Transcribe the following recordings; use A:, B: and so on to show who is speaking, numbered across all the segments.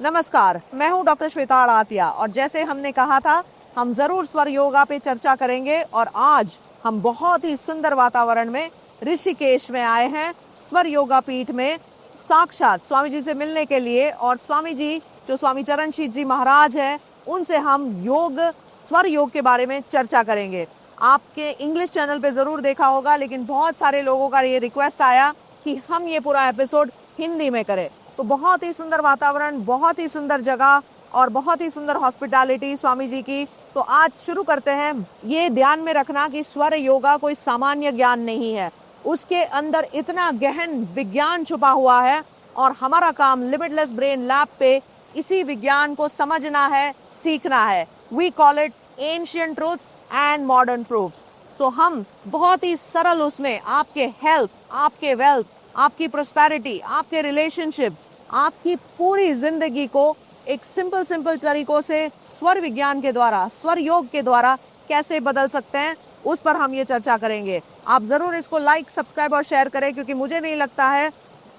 A: नमस्कार, मैं हूं डॉक्टर श्वेता आड़ातिया और जैसे हमने कहा था हम जरूर स्वर योगा पे चर्चा करेंगे और आज हम बहुत ही सुंदर वातावरण में ऋषिकेश में आए हैं स्वर योगा पीठ में साक्षात स्वामी जी से मिलने के लिए। और स्वामी जी जो स्वामी चरणशील जी महाराज हैं उनसे हम योग स्वर योग के बारे में चर्चा करेंगे। आपके इंग्लिश चैनल पे जरूर देखा होगा, लेकिन बहुत सारे लोगों का ये रिक्वेस्ट आया कि हम ये पूरा एपिसोड हिंदी में करें। तो बहुत ही सुंदर वातावरण, बहुत ही सुंदर जगह और बहुत ही सुंदर हॉस्पिटैलिटी स्वामी जी की। तो आज शुरू करते हैं। ये ध्यान में रखना कि स्वर योगा कोई सामान्य ज्ञान नहीं है, उसके अंदर इतना गहन विज्ञान छुपा हुआ है और हमारा काम लिमिटलेस ब्रेन लैब पे इसी विज्ञान को समझना है, सीखना है। We call it ancient truths and modern proofs. So हम बहुत ही सरल उसमें आपके हेल्थ, आपके वेल्थ, आपकी प्रोस्पेरिटी, आपके रिलेशनशिप्स, आपकी पूरी जिंदगी को एक सिंपल तरीकों से स्वर विज्ञान के द्वारा, स्वर योग के द्वारा कैसे बदल सकते हैं, उस पर हम ये चर्चा करेंगे। आप जरूर इसको लाइक, सब्सक्राइब और शेयर करें, क्योंकि मुझे नहीं लगता है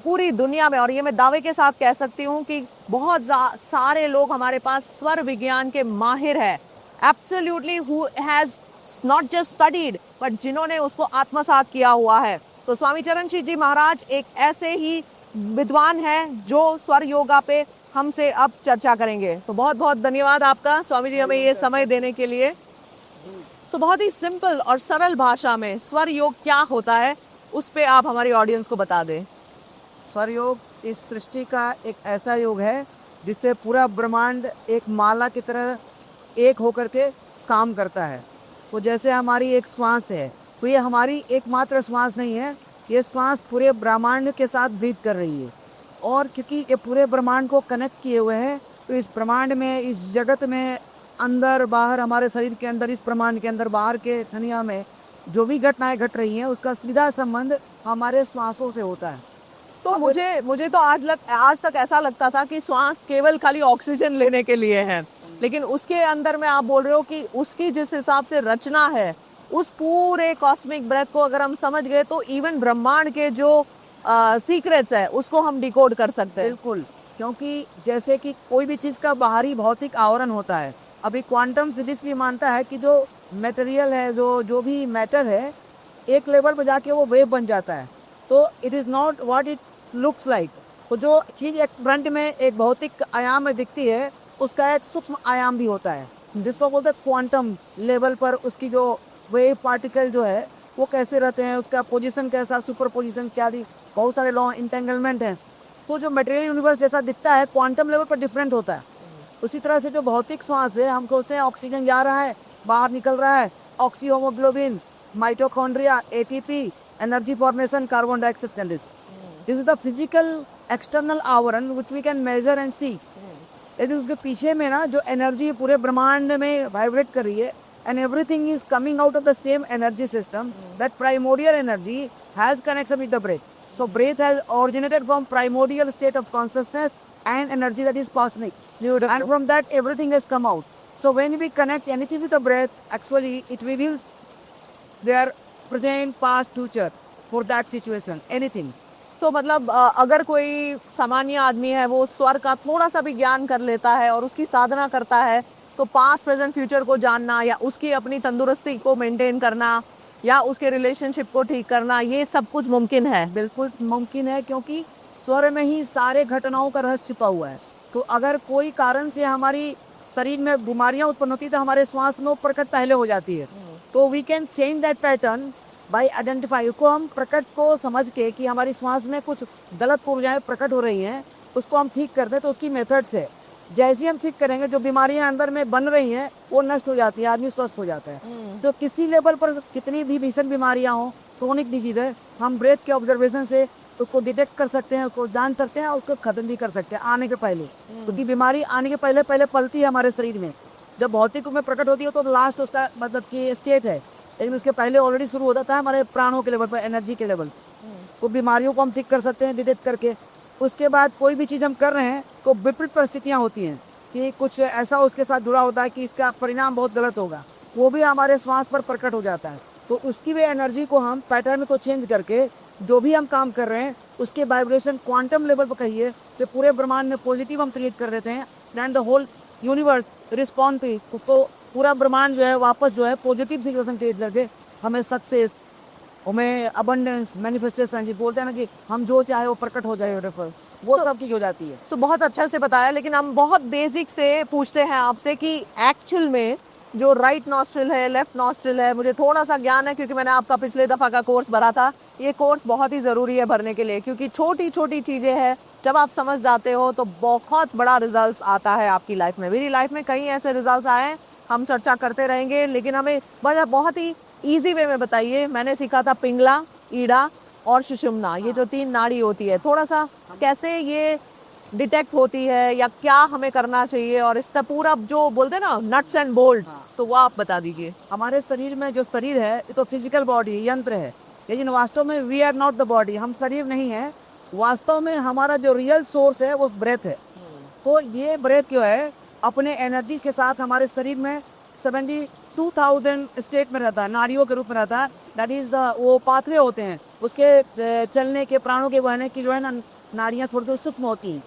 A: पूरी दुनिया में, और ये मैं दावे के साथ कह सकती हूँ कि बहुत सारे लोग हमारे पास स्वर विज्ञान के माहिर है, absolutely, who has not just studied but जिन्होंने उसको आत्मसात किया हुआ है। तो स्वामी चरणशील जी महाराज एक ऐसे ही विद्वान हैं जो स्वर योगा पे हमसे अब चर्चा करेंगे। तो बहुत बहुत धन्यवाद आपका स्वामी जी हमें ये समय देने के लिए। सो बहुत ही सिंपल और सरल भाषा में स्वर योग क्या होता है उस पे आप हमारी ऑडियंस को बता दें।
B: स्वर योग इस सृष्टि का एक ऐसा योग है जिससे पूरा ब्रह्मांड एक माला की तरह एक होकर के काम करता है। तो जैसे हमारी एक श्वास है, तो ये हमारी एकमात्र श्वास नहीं है, ये श्वास पूरे ब्रह्मांड के साथ ब्रीथ कर रही है। और क्योंकि ये पूरे ब्रह्मांड को कनेक्ट किए हुए हैं, तो इस ब्रह्मांड में, इस जगत में, अंदर बाहर, हमारे शरीर के अंदर, इस ब्रह्मांड के अंदर, बाहर के दुनिया में जो भी घटनाएं घट रही हैं उसका सीधा संबंध हमारे श्वासों से होता है।
A: तो मुझे तो आज तक ऐसा लगता था कि श्वास केवल खाली ऑक्सीजन लेने के लिए है, लेकिन उसके अंदर में आप बोल रहे हो कि उसकी जिस हिसाब से रचना है, उस पूरे कॉस्मिक ब्रेथ को अगर हम समझ गए तो इवन ब्रह्मांड के जो सीक्रेट्स है उसको हम डिकोड कर सकते हैं।
B: बिल्कुल, क्योंकि जैसे कि कोई भी चीज़ का बाहरी भौतिक आवरण होता है, अभी क्वांटम फिजिक्स भी मानता है कि जो मटेरियल है, जो भी मैटर है, एक लेवल पर जाके वो वेव बन जाता है। तो it is not what it looks like. तो जो चीज़ एक फ्रंट में एक भौतिक आयाम में दिखती है, उसका एक सूक्ष्म आयाम भी होता है, जिसको बोलते हैं क्वांटम लेवल पर उसकी जो वेव पार्टिकल जो है वो कैसे रहते हैं, उसका पोजीशन कैसा, सुपर पोजीशन क्या दी, बहुत सारे लॉ, इंटेंगलमेंट हैं। तो जो मटेरियल यूनिवर्स जैसा दिखता है, क्वांटम लेवल पर डिफरेंट होता है। उसी तरह से जो भौतिक श्वास है, हम कहते हैं ऑक्सीजन जा रहा है, बाहर निकल रहा है, oxy haemoglobin, mitochondria, ATP, energy formation, carbon dioxide. This is the physical external आवरण which we can measure and see. लेकिन उसके पीछे में ना जो एनर्जी पूरे ब्रह्मांड में वाइब्रेट कर रही है, and everything is coming out of the same energy system. That primordial energy has connection with the breath. So breath has originated from primordial state of consciousness and energy that is cosmic. And from that everything has come out. So when we connect anything with the breath, actually it reveals their present, past, future for that situation, anything.
A: सो मतलब अगर कोई सामान्य आदमी है वो स्वर का थोड़ा सा भी ज्ञान कर लेता है और उसकी साधना करता है, तो पास्ट, प्रेजेंट, फ्यूचर को जानना या उसकी अपनी तंदुरुस्ती को मेंटेन करना या उसके रिलेशनशिप को ठीक करना, ये सब कुछ मुमकिन है।
B: बिल्कुल मुमकिन है, क्योंकि स्वर में ही सारे घटनाओं का रहस्य छिपा हुआ है। तो अगर कोई कारण से हमारी शरीर में बीमारियां उत्पन्न होती है, तो हमारे श्वास में प्रकट पहले हो जाती है। तो we can change that pattern by identify को, हम प्रकट को समझ के कि हमारी श्वास में कुछ गलत ऊर्जाएं प्रकट हो रही हैं, उसको हम ठीक करते हैं। तो उसकी मेथड से जैसे हम ठीक करेंगे, जो बीमारियां अंदर में बन रही हैं वो नष्ट हो जाती है, आदमी स्वस्थ हो जाता है। तो किसी लेवल पर कितनी भी भीषण बीमारियां हो, क्रोनिक डिजीज है, हम ब्रेथ के ऑब्जर्वेशन से उसको डिटेक्ट कर सकते हैं, उसको जान सकते हैं और उसको खत्म भी कर सकते हैं आने के पहले। क्योंकि बीमारी आने के पहले पलती है हमारे शरीर में। जब भौतिक रूप में प्रकट होती है तो लास्ट उसका मतलब कि स्टेट है, लेकिन उसके पहले ऑलरेडी शुरू हो जाता है हमारे प्राणों के लेवल पर, एनर्जी के लेवल। तो बीमारियों को हम ठीक कर सकते हैं डिटेक्ट करके। उसके बाद कोई भी चीज़ हम कर रहे हैं तो विपरीत परिस्थितियाँ होती हैं कि कुछ ऐसा उसके साथ जुड़ा होता है कि इसका परिणाम बहुत गलत होगा, वो भी हमारे श्वास पर प्रकट हो जाता है। तो उसकी भी एनर्जी को हम पैटर्न को चेंज करके जो भी हम काम कर रहे हैं उसके वाइब्रेशन क्वांटम लेवल पर कहिए तो पूरे ब्रह्मांड में पॉजिटिव हम क्रिएट कर देते हैं and the whole universe respond पे, तो पूरा ब्रह्मांड जो है वापस जो है पॉजिटिव सिचुएशन क्रिएट करके हमें सक्सेस, हमें अबंडेंस, मैनिफेस्टेशन, जी बोलते हैं ना कि हम जो चाहे वो प्रकट हो जाए, रेफर वो सब चीज हो जाती है।
A: सो बहुत अच्छा से बताया, लेकिन हम बहुत बेसिक से पूछते हैं आपसे कि एक्चुअल में जो राइट नॉस्ट्रिल है, लेफ्ट नॉस्ट्रिल है, मुझे थोड़ा सा ज्ञान है क्योंकि मैंने आपका पिछले दफ़ा का कोर्स भरा था। ये कोर्स बहुत ही ज़रूरी है भरने के लिए, क्योंकि छोटी छोटी चीज़ें हैं, जब आप समझ जाते हो तो बहुत बड़ा रिजल्ट आता है आपकी लाइफ में। मेरी लाइफ में कई ऐसे रिजल्ट आए हैं, हम चर्चा करते रहेंगे, लेकिन हमें बहुत ही ईजी वे में बताइए। मैंने सीखा था पिंगला, ईड़ा और सुषुम्ना, ये जो 3 नाड़ी होती है, थोड़ा सा कैसे ये डिटेक्ट होती है या क्या हमें करना चाहिए, और इसका पूरा जो बोलते हैं ना नट्स एंड बोल्ट्स, तो वो आप बता दीजिए।
B: हमारे शरीर में जो शरीर है ये तो फिजिकल बॉडी यंत्र है, लेकिन वास्तव में we are not the body, हम शरीर नहीं है। वास्तव में हमारा जो रियल सोर्स है वो ब्रेथ है। तो ये ब्रेथ क्यों है, अपने एनर्जी के साथ हमारे शरीर में 72,000 स्टेट में रहता है, नाड़ियों के रूप में रहता है। दैट इज द वो पाथवे होते हैं उसके चलने के, प्राणों के बहने की जो है ना नाड़ियाँ थोड़ी सूक्ष्म होती हैं।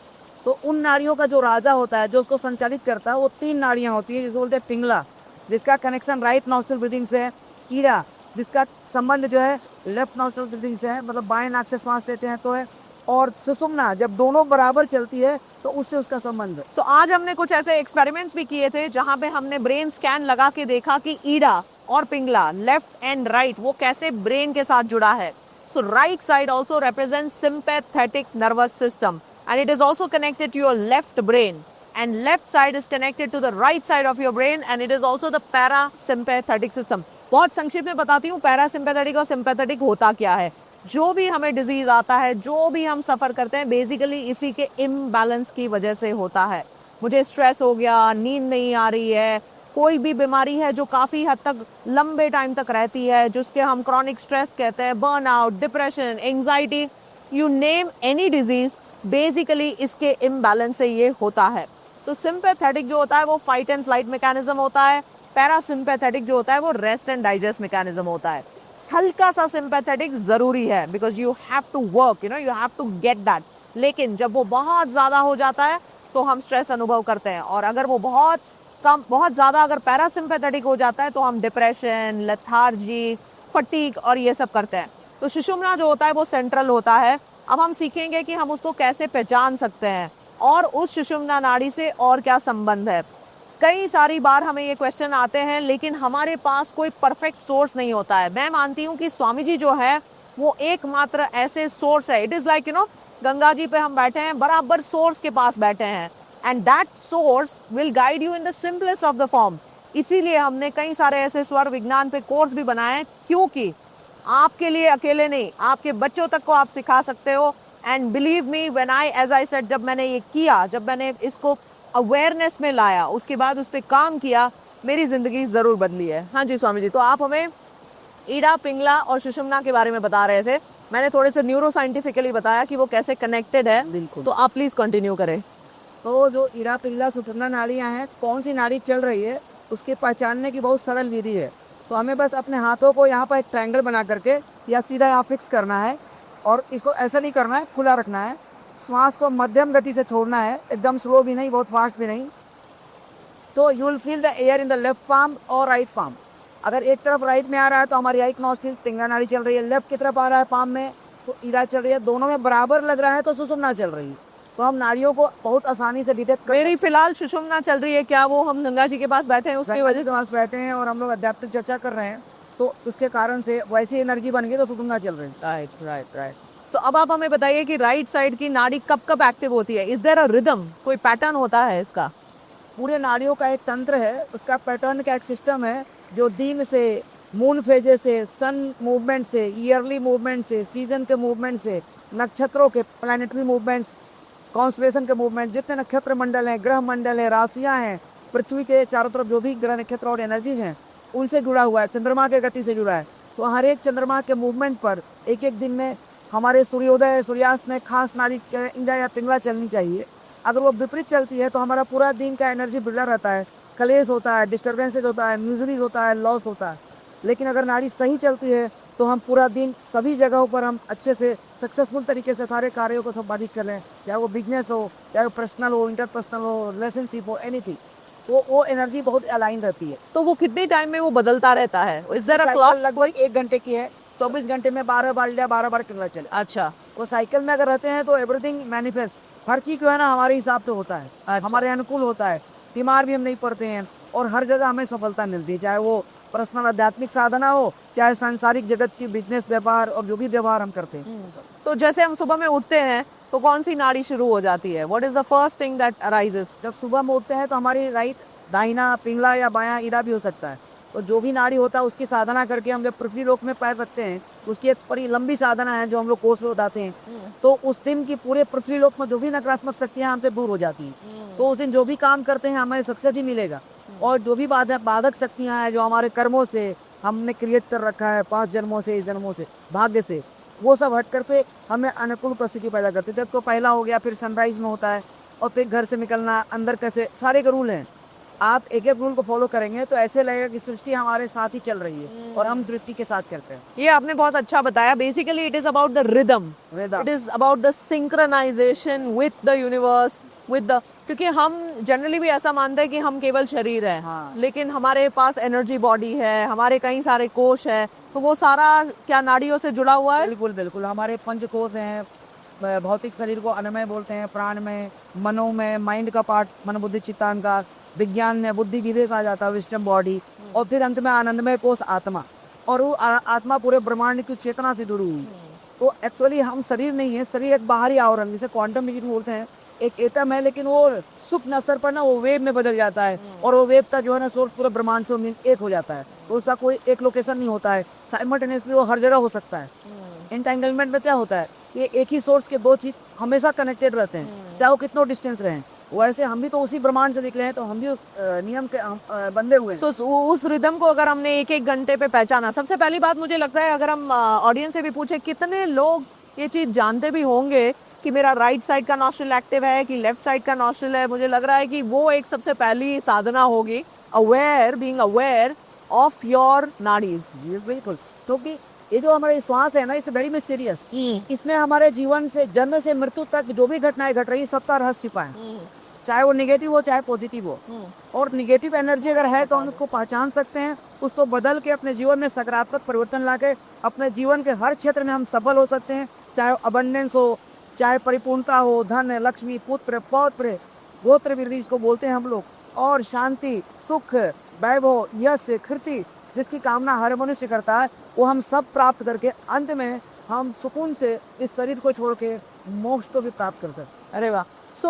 B: तो उन नाड़ियों का जो राजा होता है, जो उसको संचालित करता है, वो 3 नाड़ियाँ होती हैं, जिसे बोलते हैं पिंगला, जिसका कनेक्शन राइट नॉस्ट्रिल ब्रीथिंग से है। ईड़ा, जिसका संबंध जो है लेफ्ट नॉस्ट्रिल ब्रीथिंग से है, मतलब बाएं नाक से सांस लेते हैं तो है। और सुषुम्ना, जब दोनों बराबर चलती है तो उससे उसका संबंध है।
A: सो आज हमने कुछ ऐसे एक्सपेरिमेंट्स भी किए थे जहां पे हमने ब्रेन स्कैन लगा के देखा कि ईड़ा और पिंगला, लेफ्ट एंड राइट, वो कैसे ब्रेन के साथ जुड़ा है। So right side also represent sympathetic nervous system and it is also connected to your left brain, and left side is connected to the right side of your brain and it is also the parasympathetic system. बहुत संक्षिप्त में बताती हूँ parasympathetic और sympathetic होता क्या है। जो भी हमें डिजीज आता है, जो भी हम सफर करते हैं, बेसिकली इसी के इम्बैलेंस की वजह से होता है। मुझे स्ट्रेस हो गया, नींद नहीं आ रही है, कोई भी बीमारी है जो काफ़ी हद तक लंबे टाइम तक रहती है, जिसके हम क्रॉनिक स्ट्रेस कहते हैं, burnout, depression, anxiety, you name any disease, basically इसके इम्बैलेंस से ये होता है। तो सिंपैथेटिक जो होता है वो फाइट एंड फ्लाइट मैकेनिज्म होता है, पैरासिम्पैथेटिक जो होता है वो रेस्ट एंड डाइजेस्ट मैकेनिज्म होता है। हल्का सा सिंपैथेटिक जरूरी है because you have to work, you have to get that, लेकिन जब वो बहुत ज्यादा हो जाता है तो हम स्ट्रेस अनुभव करते हैं, और अगर वो बहुत कम, बहुत ज्यादा अगर पैरासिम्पैथेटिक हो जाता है तो हम डिप्रेशन, लेथार्जी, फटीग और ये सब करते हैं। तो सुषुम्ना जो होता है वो सेंट्रल होता है। अब हम सीखेंगे कि हम उसको कैसे पहचान सकते हैं और उस सुषुम्ना नाड़ी से और क्या संबंध है। कई सारी बार हमें ये क्वेश्चन आते हैं, लेकिन हमारे पास कोई परफेक्ट सोर्स नहीं होता है। मैं मानती हूँ कि स्वामी जी जो है वो एकमात्र ऐसे सोर्स है। It is like Ganga ji पे हम बैठे हैं, बराबर सोर्स के पास बैठे हैं, and that source will guide you in the simplest of the form. इसीलिए हमने कई सारे ऐसे स्वर विज्ञान पे कोर्स भी बनाए हैं, क्योंकि आपके लिए अकेले नहीं, आपके बच्चों तक को आप सिखा सकते हो। And believe me, when I as I said, जब मैंने ये किया, जब मैंने इसको अवेयरनेस में लाया, उसके बाद उस पर काम किया, मेरी जिंदगी जरूर बदली है। हाँ जी स्वामी जी, तो आप हमें ईड़ा, पिंगला और सुषुम्ना के बारे में बता रहे थे। मैंने थोड़े से न्यूरो साइंटिफिकली बताया कि वो कैसे कनेक्टेड है,
B: बिल्कुल।
A: तो आप प्लीज कंटिन्यू करें।
B: तो जो ईड़ा, पिंगला, सुषुम्ना नाड़ियाँ हैं, कौन सी नाड़ी चल रही है उसके पहचानने की बहुत सरल विधि है। तो हमें बस अपने हाथों को यहाँ पर एक ट्रायंगल बना करके या सीधा यहाँ फिक्स करना है, और इसको ऐसा नहीं करना है, खुला रखना है। श्वास को मध्यम गति से छोड़ना है, एकदम स्लो भी नहीं, बहुत फास्ट भी नहीं। तो you will feel the air in the left farm और राइट फार्म। अगर एक तरफ राइट में आ रहा है तो हमारी राइट नॉस्ट्रिल पिंगला नाड़ी चल रही है, लेफ्ट की तरफ आ रहा है पाम में तो ईड़ा चल रही है, दोनों में बराबर लग रहा है तो सुषुम्ना चल रही है। तो हम नाड़ियों को बहुत आसानी से डिटेक्ट कर।
A: मेरी फिलहाल सुषुम्ना चल रही है, क्या वो हम गंगा जी के पास बैठे हैं उसकी वजह से?
B: पास बैठे हैं और हम लोग अध्यात्मिक चर्चा कर रहे हैं, तो उसके कारण से वैसी एनर्जी बन गई तो सुषुम्ना चल रही है।
A: Right right right. सो अब आप हमें बताइए कि राइट साइड की नाड़ी कब कब एक्टिव होती है? इज देयर अ रिदम, कोई पैटर्न होता है इसका?
B: पूरे नाड़ियों का एक तंत्र है, उसका पैटर्न का एक सिस्टम है जो दिन से, मून फेजेस से, सन मूवमेंट से, ईयरली मूवमेंट से, सीजन के मूवमेंट से, नक्षत्रों के प्लैनेटरी मूवमेंट्स, कॉन्स्टलेशन के मूवमेंट, जितने नक्षत्र मंडल हैं, ग्रह मंडल हैं, राशियां हैं, पृथ्वी के चारों तरफ जो भी ग्रह नक्षत्र और एनर्जीज हैं उनसे जुड़ा हुआ है, चंद्रमा के गति से जुड़ा है। तो हर एक चंद्रमा के मूवमेंट पर एक एक दिन में हमारे सूर्योदय, सूर्यास्त में खास नाड़ी ईड़ा या पिंगला चलनी चाहिए। अगर वो विपरीत चलती है तो हमारा पूरा दिन का एनर्जी बिगड़ा रहता है, कलेश होता है, डिस्टर्बेंसेज होता है, म्यूजरीज होता है, लॉस होता है। लेकिन अगर नाड़ी सही चलती है तो हम पूरा दिन सभी जगहों पर हम अच्छे से सक्सेसफुल तरीके से सारे कार्यों को संपादित कर लें, चाहे वो बिजनेस हो, चाहे वो पर्सनल हो, इंटरपर्सनल हो, रिलेशनशिप हो, एनीथिंग। तो वो एनर्जी बहुत अलाइन रहती है।
A: तो वो कितने टाइम में वो बदलता रहता है? Is there a
B: cycle
A: clock?
B: लगभग 1 घंटे की है, 24 घंटे में 12 बार लिया, 12 बार कितना चले।
A: अच्छा।
B: वो साइकिल में अगर रहते हैं तो एवरीथिंग मैनिफेस्ट, हर चीज जो है ना हमारे हिसाब से होता है,
A: अच्छा।
B: हमारे अनुकूल होता है, बीमार भी हम नहीं पड़ते हैं और हर जगह हमें सफलता मिलती है, चाहे वो पर्सनल आध्यात्मिक साधना हो, चाहे सांसारिक जगत की बिजनेस व्यापार और जो भी व्यवहार हम करते हैं।
A: तो जैसे हम सुबह में उठते हैं तो कौन सी नाड़ी शुरू हो जाती है? What is the first thing that arises?
B: जब सुबह में उठते हैं तो हमारी राइट, दाहिना, पिंगला या बायां ईरा भी हो सकता है। तो जो भी नाड़ी होता है उसकी साधना करके हम जब पृथ्वी लोक में पैर रखते हैं, उसकी एक बड़ी लंबी साधना है जो हम लोग कोष में बताते हैं। तो उस दिन की पूरे पृथ्वी लोक में जो भी नकारात्मक शक्तियां हमसे दूर हो जाती हैं। तो उस दिन जो भी काम करते हैं हमें सक्सेस ही मिलेगा। और जो भी बाधक शक्तियां हैं जो हमारे कर्मों से हमने क्रिएट कर रखा है 5 जन्मों से, इस जन्मों से, भाग्य से, वो सब हट कर पे हमें अनुकूल परिस्थिति पैदा करते थे। तो पहला हो गया, फिर सनराइज में होता है, और फिर घर से निकलना, अंदर कैसे, सारे के रूल हैं। आप एक एक रूल को फॉलो करेंगे तो ऐसे लगेगा कि सृष्टि हमारे साथ ही चल रही है और हम सृष्टि के साथ चलते हैं।
A: ये आपने बहुत अच्छा बताया। Basically it is about the rhythm,
B: Rhythm.
A: It is about the synchronization with the universe, with the, क्योंकि हम जनरली भी ऐसा मानते हैं कि हम केवल शरीर हैं।
B: हाँ।
A: लेकिन हमारे पास एनर्जी बॉडी है, हमारे कई सारे कोश है, तो वो सारा क्या नाड़ियों से जुड़ा हुआ है?
B: बिल्कुल बिल्कुल, हमारे पंचकोश हैं, भौतिक शरीर को अन्नमय बोलते हैं, प्राण में, मनो में, माइंड का पार्ट, मन बुद्धि चित्तान का, विज्ञान में बुद्धि विवेक आ जाता है, विस्डम बॉडी, और फिर अंत में आनंदमय कोश आत्मा। और वो आत्मा पूरे ब्रह्मांड की चेतना से जुड़ी हुई। तो एक्चुअली हम शरीर नहीं है, शरीर एक बाहरी आवरण, जिसे क्वांटम मैकेनिक्स बोलते हैं, एक एटम है, लेकिन वो सूक्ष्म असर पर ना वो वेव में बदल जाता है और वो वेव का जो है ना सोर्स पूरे ब्रह्मांड से एक हो जाता है। तो उसका कोई एक लोकेशन नहीं होता है, साइमल्टेनियसली वो हर जगह हो सकता है। एंटेंगलमेंट में क्या होता है कि एक ही सोर्स के दो चीज हमेशा कनेक्टेड रहते हैं, चाहे वो कितना डिस्टेंस रहे। वैसे हम भी तो उसी ब्रह्मांड से निकले हैं, तो हम भी नियम के बंधे हुए हैं।
A: So, उस रिदम को अगर हमने एक एक घंटे पे पहचाना, सबसे पहली बात मुझे लगता है, अगर हम ऑडियंस से भी पूछे, कितने लोग ये चीज जानते भी होंगे कि मेरा राइट साइड का नॉस्ट्रिल एक्टिव है कि लेफ्ट साइड का नॉस्ट्रिल है? मुझे लग रहा है कि वो एक सबसे पहली साधना होगी, being aware of your nadis.
B: Yes बिल्कुल, क्योंकि ये जो हमारे श्वास है ना, इट्स वेरी मिस्टीरियस। इसमें हमारे जीवन से जन्म से मृत्यु तक जो भी घटनाएं घट रही है, सबका रहस्य छिपा है, चाहे वो नेगेटिव हो चाहे पॉजिटिव हो। और नेगेटिव एनर्जी अगर है तो हम उसको पहचान सकते हैं, उसको बदल के अपने जीवन में सकारात्मक परिवर्तन लाके अपने जीवन के हर क्षेत्र में हम सफल हो सकते हैं, चाहे अबंडेंस हो, चाहे परिपूर्णता हो, धन, लक्ष्मी, पुत्र, पौत्र, गोत्र वृद्धि इसको बोलते हैं हम लोग, और शांति, सुख, वैभव, यश, कीर्ति, जिसकी कामना हर मनुष्य करता है, वो हम सब प्राप्त करके अंत में हम सुकून से इस शरीर को छोड़ के मोक्ष को भी प्राप्त कर सकते।
A: अरे वाह। सो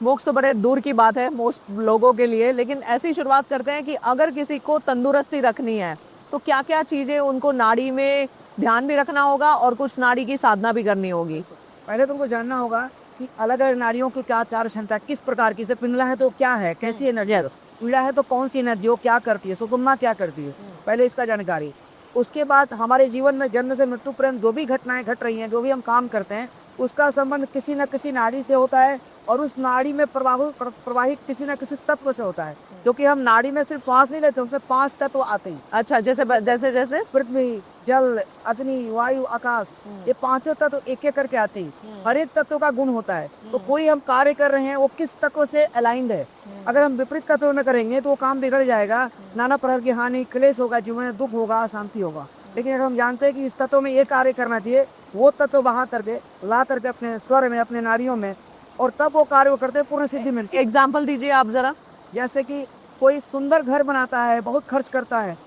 A: मोक्ष तो बड़े दूर की बात है मोस्ट लोगों के लिए, लेकिन ऐसी शुरुआत करते हैं कि अगर किसी को तंदुरुस्ती रखनी है तो क्या क्या चीजें उनको नाड़ी में ध्यान भी रखना होगा और कुछ नाड़ी की साधना भी करनी होगी?
B: पहले तुमको जानना होगा कि अलग अलग नाड़ियों की क्या चार क्षमता, किस प्रकार की, जैसे पिंगला है तो क्या है, कैसी एनर्जी है, पीड़ा है तो कौन सी एनर्जी, वो क्या करती है, सुकुम्मा क्या करती है, पहले इसका जानकारी। उसके बाद हमारे जीवन में जन्म से मृत्यु पर्यंत जो भी घटनाएं घट रही हैं, जो भी हम काम करते हैं, उसका संबंध किसी न किसी नाड़ी से होता है, और उस नाड़ी में प्रवाहित किसी न किसी तत्व से होता है। क्योंकि हम नाड़ी में सिर्फ श्वास नहीं लेते, उसमें 5 तत्व आते हैं।
A: अच्छा, जैसे जैसे जैसे
B: पृथ्वी, जल, अग्नि, वायु, आकाश, ये 5 तत्व एक एक करके आते हैं। हर एक तत्व का गुण होता है। तो कोई हम कार्य कर रहे हैं, वो किस तत्व से अलाइंड है। अगर हम विपरीत तत्व में करेंगे तो वो काम बिगड़ जाएगा, नाना प्रकार की हानि, क्लेश होगा, जीवन में दुख होगा, अशांति होगा। लेकिन अगर हम जानते हैं कि इस तत्व में ये कार्य करना चाहिए, वो तत्व वहां करके ला करके अपने स्वर में, अपने नाड़ियों में, और तब वो कार्य को करते पूर्ण सिद्धि मिलती है।
A: एग्जाम्पल दीजिए आप जरा।
B: जैसे कि कोई सुंदर घर बनाता है, बहुत खर्च करता है,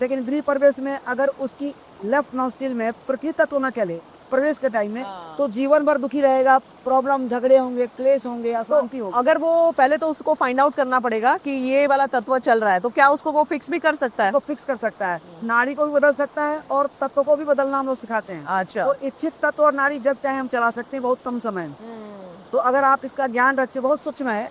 B: लेकिन गृह प्रवेश में अगर उसकी लेफ्ट नॉस्ट्रिल में पृथ्वी तत्व न चले प्रवेश के टाइम में, तो जीवन भर दुखी रहेगा, प्रॉब्लम, झगड़े होंगे, क्लेश होंगे, अशांति होगी।
A: अगर वो पहले तो उसको फाइंड आउट करना पड़ेगा कि ये वाला तत्व चल रहा है, तो क्या उसको वो फिक्स भी कर सकता है?
B: तो फिक्स कर सकता है, नाड़ी को भी बदल सकता है और तत्व को भी बदलना हम लोग सिखाते हैं।
A: अच्छा।
B: तो इच्छित तत्व और नाड़ी जब चाहे हम चला सकते हैं, बहुत कम समय में। तो अगर आप इसका ज्ञान रखे, बहुत सूक्ष्म है,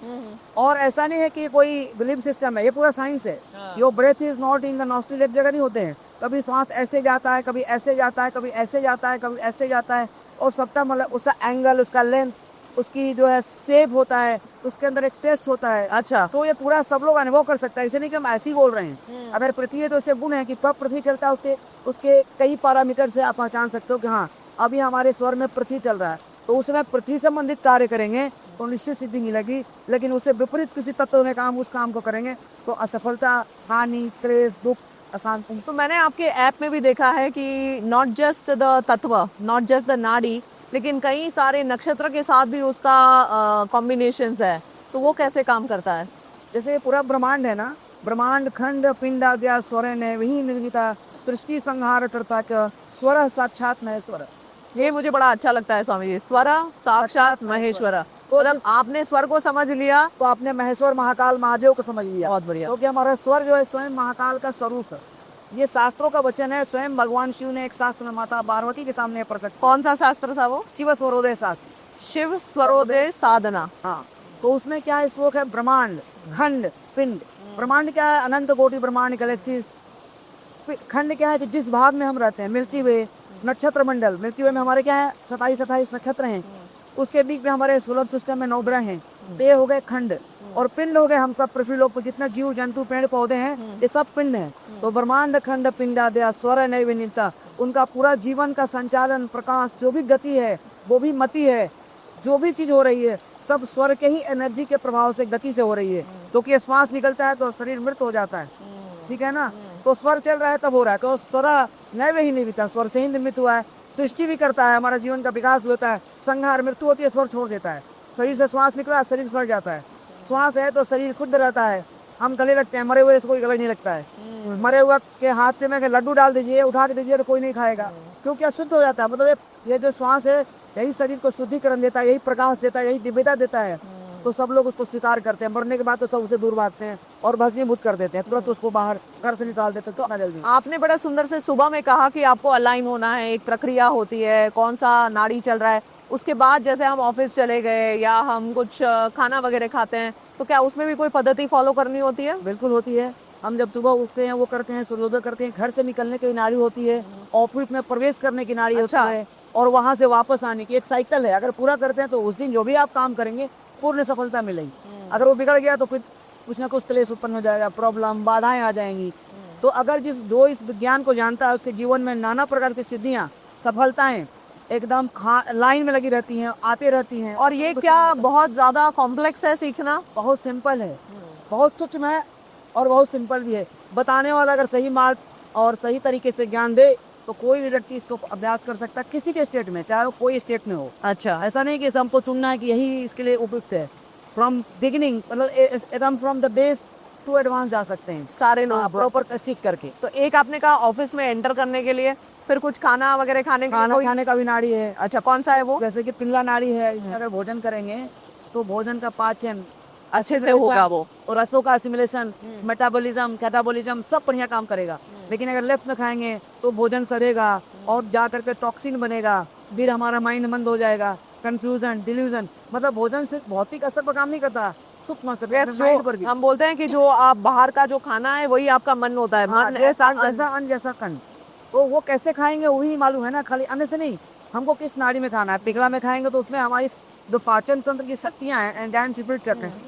B: और ऐसा नहीं है कि कोई बिलीफ सिस्टम है, ये पूरा साइंस है। Your breath is not in the nostril, एक जगह नहीं होते हैं। कभी सांस ऐसे जाता है, कभी ऐसे जाता है, कभी ऐसे जाता है, कभी ऐसे जाता है, और सबका मतलब उसका एंगल, उसका लेंथ उसकी जो है शेप होता है, उसके अंदर एक टेस्ट होता है।
A: अच्छा।
B: तो ये पूरा सब लोग अनुभव कर सकता है, इसे नहीं कि हम ऐसे ही बोल रहे हैं। अगर पृथ्वी है तो इससे गुण है कि कब पृथ्वी चलता है, उसके उसके कई पैरामीटर से आप पहचान सकते हो कि हाँ अभी हमारे स्वर में पृथ्वी चल रहा है, तो उस समय पृथ्वी संबंधित कार्य करेंगे तो निश्चित सिद्धि मिलेगी। लेकिन उससे विपरीत किसी तत्व में काम उस काम को करेंगे तो असफलता, हानि, क्लेश, दुख, अशांति।
A: तो मैंने आपके ऐप में भी देखा है कि नॉट जस्ट द तत्व, नॉट जस्ट द नाड़ी, लेकिन कई सारे नक्षत्र के साथ भी उसका कॉम्बिनेशंस है, तो वो कैसे काम करता है?
B: जैसे पूरा ब्रह्मांड है ना, ब्रह्मांड खंड पिंड आद्या स्वर ने वही निर्मिता सृष्टि संहार करता का स्वर साक्षात महेश्वर।
A: ये मुझे बड़ा अच्छा लगता है स्वामी जी, स्वर साक्षात महेश्वर। मतलब आपने स्वर को समझ लिया
B: तो आपने महेश्वर महाकाल महादेव को समझ लिया।
A: बहुत बढ़िया।
B: क्योंकि हमारा स्वर जो है स्वयं महाकाल का स्वरूप है। ये शास्त्रों का वचन है, स्वयं भगवान शिव ने एक शास्त्र में माता पार्वती के सामने प्रकट।
A: कौन सा शास्त्र था वो?
B: शिव स्वरोदय शास्त्र।
A: शिव स्वरोदय साधना।
B: हाँ, तो उसमें क्या है, श्लोक है ब्रह्मांड खंड पिंड। ब्रह्मांड क्या है, अनंत कोटि ब्रह्मांड गैलेक्सीज। खंड क्या है, कि जिस भाग में हम रहते हैं, मिल्की वे नक्षत्र मंडल। मिल्की वे में हमारे क्या है 27 नक्षत्र हैं, उसके बीच में हमारे सोलर सिस्टम में 9 ग्रह हैं। तो ये हो गए खंड। और पिंड हो गए हम सब पृथ्वी लोक पर जितना जीव जंतु पेड़ पौधे हैं, ये सब पिंड हैं। तो ब्रह्मांड खंड पिंडाद्या स्वर नैव विनीता, उनका पूरा जीवन का संचालन, प्रकाश, जो भी गति है, वो भी मति है, जो भी चीज हो रही है सब स्वर के ही एनर्जी के प्रभाव से, गति से हो रही है। क्योंकि श्वास निकलता है तो शरीर मृत हो जाता है, ठीक है ना। तो स्वर चल रहा है तब हो रहा है। तो स्वर नैव ही निर्मिता, स्वर से ही निर्मित हुआ है। सृष्टि भी करता है, हमारा जीवन का विकास भी होता है। संहार, मृत्यु होती है, स्वर छोड़ देता है। शरीर से श्वास निकला, शरीर सड़ जाता है। श्वास है तो शरीर खुद रहता है, हम गले लगते हैं। मरे हुए से कोई गले नहीं लगता है। मरे हुए के हाथ से मैं लड्डू डाल दीजिए, उठा के दीजिए तो कोई नहीं खाएगा, क्योंकि शुद्ध हो जाता है। मतलब ये जो श्वास है यही शरीर को शुद्धिकरण देता है, यही प्रकाश देता है, यही दिव्यता देता है। तो सब लोग उसको स्वीकार करते हैं। मरने के बाद तो सब उसे दूर भागते हैं और भस्मीभूत कर देते हैं, तुरंत उसको बाहर घर से निकाल देते हैं। तो जल्दी
A: आपने बड़ा सुंदर से सुबह में कहा कि आपको अलाइन होना है, एक प्रक्रिया होती है, कौन सा नाड़ी चल रहा है। उसके बाद जैसे हम ऑफिस चले गए या हम कुछ खाना वगैरह खाते हैं, तो क्या उसमें भी कोई पद्धति फॉलो करनी होती है?
B: बिल्कुल होती है। हम जब सुबह उठते हैं वो करते हैं, सूर्योदय करते हैं, घर से निकलने की नाड़ी होती है, ऑफिस में प्रवेश करने की नाड़ी
A: अच्छा।
B: होती है, और वहां से वापस आने की एक साइकिल है। अगर पूरा करते हैं तो उस दिन जो भी आप काम करेंगे पूर्ण सफलता मिलेगी। अगर वो बिगड़ गया तो फिर कुछ ना कुछ क्लेश उत्पन्न हो जाएगा, प्रॉब्लम, बाधाएं आ जाएंगी। तो अगर जो इस विज्ञान को जानता है उसके जीवन में नाना प्रकार की सिद्धियां, सफलताएं एकदम लाइन में लगी रहती हैं, आते रहती हैं।
A: और ये क्या बहुत ज्यादा कॉम्प्लेक्स है सीखना?
B: बहुत सिंपल है, बहुत सूक्ष्म है और बहुत सिंपल भी है। बताने वाला अगर सही मार्ग और सही तरीके से ज्ञान दे तो कोई भी व्यक्ति इसको अभ्यास कर सकता है, किसी भी स्टेट में, चाहे वो कोई स्टेट में हो।
A: अच्छा।
B: ऐसा नहीं कि हमको चुनना है कि यही इसके लिए उपयुक्त है। फ्रॉम बिगिनिंग, मतलब एकदम from the base to advance जा सकते हैं
A: सारे लोग
B: प्रॉपर सीख करके।
A: तो एक आपने कहा ऑफिस में एंटर करने के लिए, फिर कुछ खाना वगैरह खाने के लिए
B: खाना
A: कोई?
B: खाने का भी नाड़ी है।
A: अच्छा, कौन सा है वो?
B: जैसे कि पिल्ला नाड़ी है, इसमें अगर भोजन करेंगे तो भोजन का पाचन
A: अच्छे से होगा वो,
B: और रसों का असिमिलेशन, मेटाबॉलिज्म, कैटाबॉलिज्म सब बढ़िया काम करेगा। लेकिन अगर लेफ्ट में खाएंगे तो भोजन सड़ेगा और जा करके टॉक्सिन बनेगा, फिर हमारा माइंड मंद हो जाएगा, कंफ्यूजन, डिल्यूजन। मतलब भोजन से भौतिक असर पर काम नहीं करता, सूक्ष्म असर पर भी।
A: हम बोलते हैं कि जो आप बाहर का जो खाना है वही आपका मन होता है। मन
B: जैसा अन्न जैसा कण। तो वो कैसे खाएंगे वही नहीं मालूम है ना, खाली अन्न से नहीं, हमको किस नाड़ी में खाना है। पिघला में खाएंगे तो उसमें हमारी जो पाचन तंत्र की शक्तियां हैं, एंजाइम सिक्रेट करते हैं,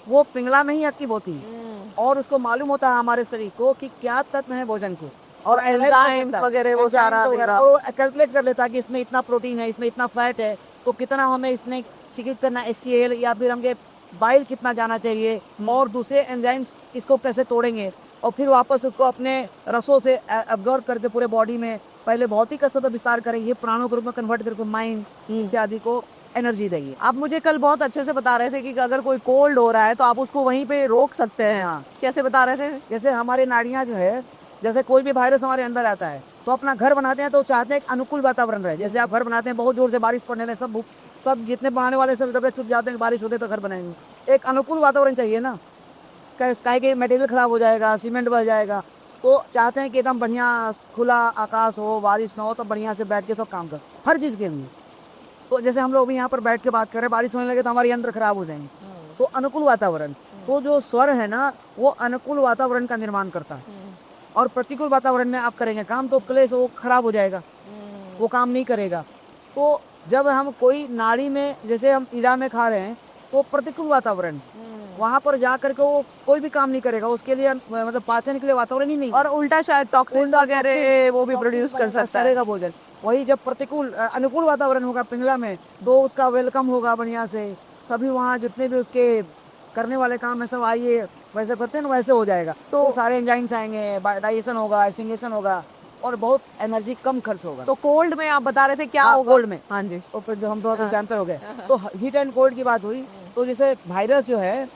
B: वो पिंगला में ही एक्टिव होती है। और उसको मालूम होता है हमारे शरीर को कि क्या तत्व है भोजन के, और
A: एंजाइम्स वगैरह वो सारा
B: वो कैलकुलेट कर लेता है कि इसमें इतना प्रोटीन है, इसमें इतना फैट है, तो कितना हमें इसने सिक्रेट करना HCl, या फिर हमें बाइल कितना जाना चाहिए, और दूसरे एंजाइम्स इसको कैसे तोड़ेंगे और फिर वापस उसको अपने रसों से एब्जॉर्ब करके पूरे बॉडी में पहले भौतिक स्तर पर विस्तार करेंगे, प्राणों के रूप में कन्वर्ट करके माइंड इत्यादि को एनर्जी देगी।
A: आप मुझे कल बहुत अच्छे से बता रहे थे कि अगर कोई कोल्ड हो रहा है तो आप उसको वहीं पे रोक सकते हैं।
B: हाँ।
A: कैसे बता रहे थे?
B: जैसे हमारी नाड़ियाँ जो है, जैसे कोई भी वायरस हमारे अंदर आता है तो अपना घर बनाते हैं तो चाहते हैं एक अनुकूल वातावरण रहे। जैसे आप घर बनाते हैं, बहुत जोर से बारिश पड़ने लगे, सब जितने बनाने वाले सब तबियत छुप जाते हैं, बारिश होते तो घर बनाएंगे। एक अनुकूल वातावरण चाहिए ना, क्या के मटेरियल खराब हो जाएगा, सीमेंट बह जाएगा। तो चाहते हैं कि एकदम बढ़िया खुला आकाश हो, बारिश ना हो, तो बढ़िया से बैठ के सब काम कर हर चीज़ के लिए। तो जैसे हम लोग भी यहाँ पर बैठ के बात कर रहे हैं, बारिश होने लगे तो हमारे यंत्र खराब हो जाएंगे। तो अनुकूल वातावरण, तो जो स्वर है ना वो अनुकूल वातावरण का निर्माण करता है। और प्रतिकूल वातावरण में आप करेंगे काम तो क्लेश वो खराब हो जाएगा, वो काम नहीं करेगा। तो जब हम कोई नाड़ी में, जैसे हम ईरा में खा रहे हैं, तो प्रतिकूल वातावरण, वहाँ पर जा करके वो कोई भी काम नहीं करेगा, उसके लिए मतलब पाचन के लिए वातावरण ही नहीं,
A: और उल्टा शायद टॉक्सिन वगैरह वो भी प्रोड्यूस कर सकता है।
B: का भोजन। वही जब प्रतिकूल अनुकूल वातावरण होगा पिंगला में, तो उसका वेलकम होगा बढ़िया से, सभी वहाँ जितने भी उसके करने वाले काम है सब आइए वैसे करते हैं ना, वैसे हो जाएगा। तो सारे एंजाइम्स आएंगे, डाइजेशन होगा, एसिंगेशन होगा, और बहुत एनर्जी कम खर्च होगा।
A: तो कोल्ड में आप बता रहे थे क्या
B: हाँ,
A: होगा?
B: कोल्ड में।
A: हाँ जी।
B: तो फिर जो हम तो जानते हो गए, तो हीट एंड कोल्ड की बात हुई, तो जैसे वायरस जो है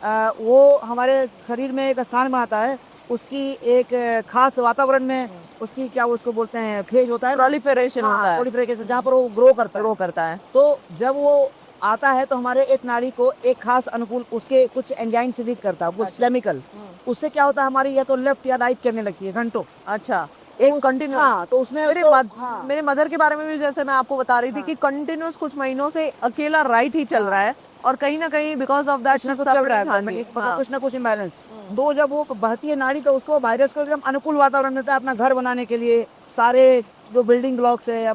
B: वो हमारे शरीर में एक स्थान में आता है, उसकी एक खास वातावरण में उसकी क्या उसको बोलते हैं फेज होता है,
A: प्रोलिफरेशन होता है,
B: प्रोलिफरेशन, जहाँ पर वो ग्रो करता है। तो जब वो आता है तो हमारे एक नाड़ी को एक खास अनुकूल उसके कुछ एंजाइम से लीड करता है, कुछ केमिकल, उससे क्या होता है हमारी या तो लेफ्ट या राइट करने लगती है घंटों।
A: अच्छा, एक कंटिन्यूस।
B: हाँ, तो उसमें
A: मेरे मदर के बारे में भी जैसे मैं आपको बता रही थी कि कंटिन्यूस कुछ महीनों से अकेला राइट ही चल रहा है, और कहीं ना कहीं बिकॉज ऑफ दैट
B: कुछ ना कुछ इम्बैलेंस। तो जब वो बहती है नाड़ी, तो उसको वायरस को एकदम अनुकूल वातावरण मिलता है अपना घर बनाने के लिए, सारे जो बिल्डिंग ब्लॉक्स है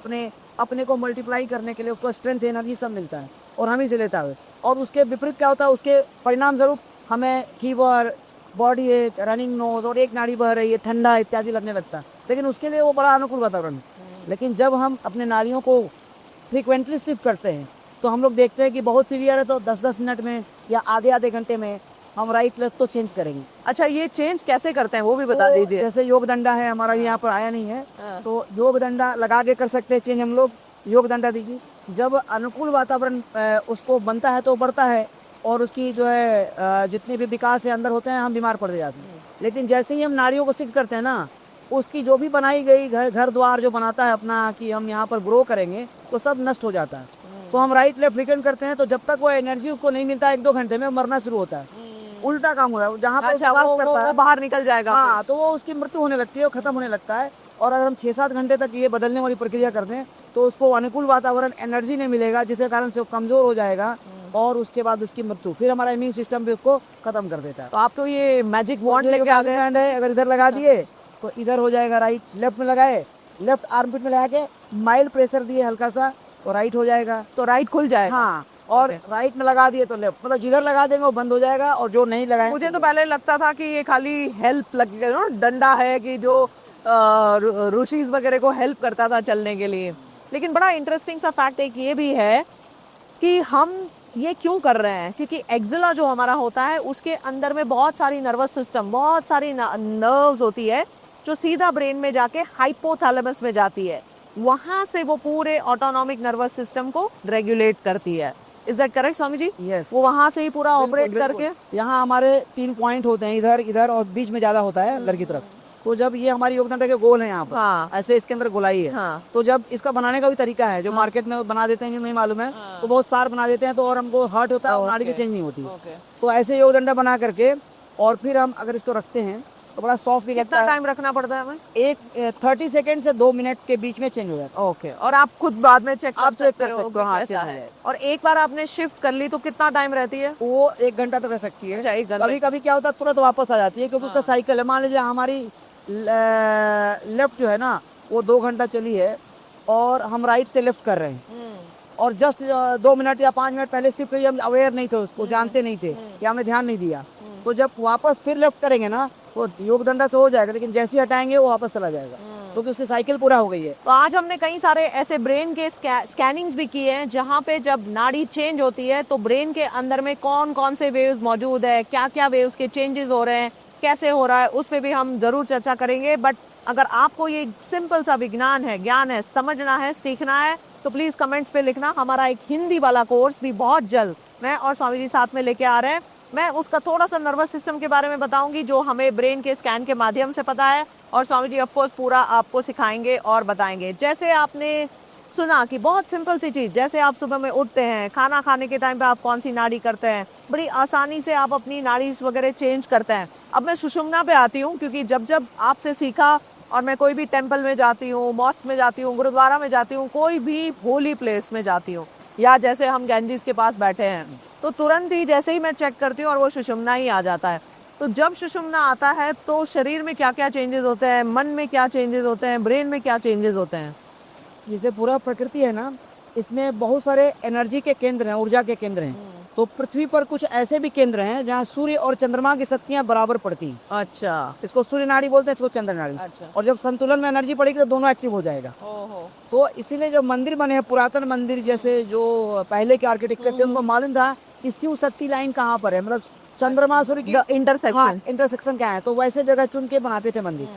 B: अपने को मल्टीप्लाई करने के लिए उसको स्ट्रेंथ, एनर्जी सब मिलता है, और हम ही से लेता है। और उसके विपरीत क्या होता है, उसके परिणाम स्वरूप हमें फीवर, बॉडी एक, रनिंग नोज, और एक नाड़ी बह रही है, ठंडा इत्यादि लगने लगता है। लेकिन उसके लिए वो बड़ा अनुकूल वातावरण है। लेकिन जब हम अपने नाड़ियों को फ्रिक्वेंटली शिफ्ट करते हैं, तो हम लोग देखते हैं कि बहुत सीवियर है तो 10-10 मिनट में या आधे घंटे में हम राइट लेफ्ट तो चेंज करेंगे।
A: अच्छा, ये चेंज कैसे करते हैं वो भी बता दीजिए।
B: जैसे योग दंडा है हमारा, यहाँ पर आया नहीं है, तो योग दंडा लगा के कर सकते हैं चेंज हम लोग। योग दंडा दीजिए, जब अनुकूल वातावरण उसको बनता है तो बढ़ता है, और उसकी जो है जितने भी विकास है अंदर होते हैं, हम बीमार पड़ जाते हैं। लेकिन जैसे ही हम नाड़ियों को शिफ्ट करते हैं ना, उसकी जो भी बनाई गई घर द्वार जो बनाता है अपना कि हम यहाँ पर ग्रो करेंगे, तो सब नष्ट हो जाता है। तो हम राइट लेफ्ट फ्रिक्वेंट करते हैं, तो जब तक वो एनर्जी उसको नहीं मिलता 1-2 घंटे में मरना शुरू होता है, उल्टा काम होता है। जहाँ पर
A: अच्छा, वो बाहर निकल जाएगा।
B: हाँ, तो वो उसकी मृत्यु होने लगती है, वो खत्म होने लगता है। और अगर हम 6-7 घंटे तक ये बदलने वाली प्रक्रिया करते हैं, तो उसको अनुकूल वातावरण, एनर्जी नहीं मिलेगा, जिसके कारण से वो कमजोर हो जाएगा, और उसके बाद उसकी मृत्यु, फिर हमारा इम्यून सिस्टम भी उसको खत्म कर देता है।
A: तो आप तो ये मैजिक वॉन्ड लेके आ गए
B: है, अगर इधर लगा दिए तो इधर हो जाएगा राइट, लेफ्ट में लगाए, लेफ्ट आर्मपिट में लगा के माइल्ड प्रेशर दिए हल्का सा, तो राइट हो जाएगा,
A: तो राइट खुल जाएगा।
B: हाँ, और राइट में लगा दिए तो लेफ्ट, मतलब जिधर लगा देंगे वो बंद हो जाएगा, और जो नहीं लगाए।
A: मुझे तो पहले लगता था कि ये खाली हेल्प लगे ना, डंडा है कि जो ऋषिज वगैरह को हेल्प करता था चलने के लिए। लेकिन बड़ा इंटरेस्टिंग सा फैक्ट एक ये भी है कि हम ये क्यों कर रहे हैं, क्योंकि एक्जिला जो हमारा होता है उसके अंदर में बहुत सारी नर्वस सिस्टम, बहुत सारी नर्व्स होती है जो सीधा ब्रेन में जाके हाइपोथैलेमस में जाती है, वहां से वो पूरे ऑटोनॉमिक नर्वस सिस्टम को रेगुलेट करती है। Is that correct Swami ji?
B: Yes,
A: वो वहां से ही पूरा ऑपरेट करके।
B: यहाँ हमारे 3 पॉइंट होते हैं, इधर इधर और बीच में ज्यादा होता है अंदर की तरफ। तो जब ये हमारी योगदंड के गोल है यहाँ पर,
A: हाँ,
B: ऐसे इसके अंदर गोलाई है।
A: हाँ,
B: तो जब इसका बनाने का भी तरीका है, जो मार्केट में बना देते हैं नहीं मालूम है, तो बहुत सार बना देते हैं, तो और हमको हर्ट होता है, नाड़ी की चेंज नहीं होती। तो ऐसे योगदंडा बना करके, और फिर हम अगर इसको रखते हैं तो बड़ा सॉफ्ट भी लगता है।
A: कितना टाइम रखना पड़ता है हमें?
B: एक 30 सेकंड से 2 मिनट के बीच में चेंज हो जाता है।
A: ओके, और आप खुद बाद में चेक
B: आप चेक कर
A: हो
B: सकते हो, हाँ,
A: कैसा
B: चेक
A: है। और एक बार आपने शिफ्ट कर ली तो कितना टाइम रहती है?
B: वो 1 घंटा तक रह सकती है।
A: अच्छा, 1 घंटा।
B: कभी कभी क्या होता है तुरंत वापस आ जाती है, क्योंकि उसका साइकिल है। मान लीजिए हमारी लेफ्ट जो है ना, वो 2 घंटा चली है, और हम राइट से लेफ्ट कर रहे हैं, और जस्ट 2 मिनट या 5 मिनट पहले शिफ्ट हुई, हम अवेयर नहीं थे, उसको जानते नहीं थे, या हमने ध्यान नहीं दिया। तो जब वापस फिर लेफ्ट करेंगे ना, वो योग दंडा से हो जाएगा, लेकिन जैसे ही हटाएंगे वो वापस चला जाएगा, क्योंकि उसकी साइकिल पूरा हो गई है।
A: तो आज हमने कई सारे ऐसे ब्रेन के स्कैनिंग्स भी किए हैं, जहाँ पे जब नाड़ी चेंज होती है तो ब्रेन के अंदर में कौन कौन से वेव्स मौजूद है, क्या क्या वेव्स के चेंजेस हो रहे हैं, कैसे हो रहा है, उस पर भी हम जरूर चर्चा करेंगे। बट अगर आपको ये सिंपल सा विज्ञान है, ज्ञान है, समझना है, सीखना है, तो प्लीज कमेंट्स पे लिखना। हमारा एक हिंदी वाला कोर्स भी बहुत जल्द मैं और स्वामी जी साथ में लेके आ रहे हैं। मैं उसका थोड़ा सा नर्वस सिस्टम के बारे में बताऊंगी, जो हमें ब्रेन के स्कैन के माध्यम से पता है, और स्वामी जी ऑफकोर्स पूरा आपको सिखाएंगे और बताएंगे। जैसे आपने सुना कि बहुत सिंपल सी चीज, जैसे आप सुबह में उठते हैं, खाना खाने के टाइम पे आप कौन सी नाड़ी करते हैं, बड़ी आसानी से आप अपनी नाड़ी वगैरह चेंज करते हैं। अब मैं सुषुम्ना पे आती हूँ, क्योंकि जब जब आपसे सीखा, और मैं कोई भी टेम्पल में जाती हूँ, मॉस्क में जाती हूँ, गुरुद्वारा में जाती हूँ, कोई भी होली प्लेस में जाती हूँ, या जैसे हम गैंजीज के पास बैठे हैं, तो तुरंत ही जैसे ही मैं चेक करती हूँ और वो सुषुम्ना ही आ जाता है। तो जब सुषुम्ना आता है तो शरीर में क्या क्या चेंजेस होते हैं, मन में क्या चेंजेस होते हैं, ब्रेन में क्या चेंजेस होते हैं?
B: जैसे पूरा प्रकृति है ना, इसमें बहुत सारे एनर्जी के केंद्र हैं, ऊर्जा के केंद्र हैं। तो पृथ्वी पर कुछ ऐसे भी केंद्र हैं जहाँ सूर्य और चंद्रमा की शक्तियाँ बराबर पड़ती हैं।
A: अच्छा।
B: इसको सूर्य नाड़ी बोलते हैं, इसको चंद्र नाड़ी।
A: अच्छा।
B: और जब संतुलन में एनर्जी पड़ेगी तो दोनों एक्टिव हो जाएगा।
A: ओहो।
B: तो इसीलिए जो मंदिर बने हैं, पुरातन मंदिर जैसे जो पहले के आर्किटेक्चर थे, उनको मालूम था कि शिव शक्ति लाइन कहाँ पर है, मतलब चंद्रमा सूर्य की
A: इंटरसेक्शन।
B: इंटरसेक्शन क्या है। तो वैसे जगह चुन के बनाते थे मंदिर।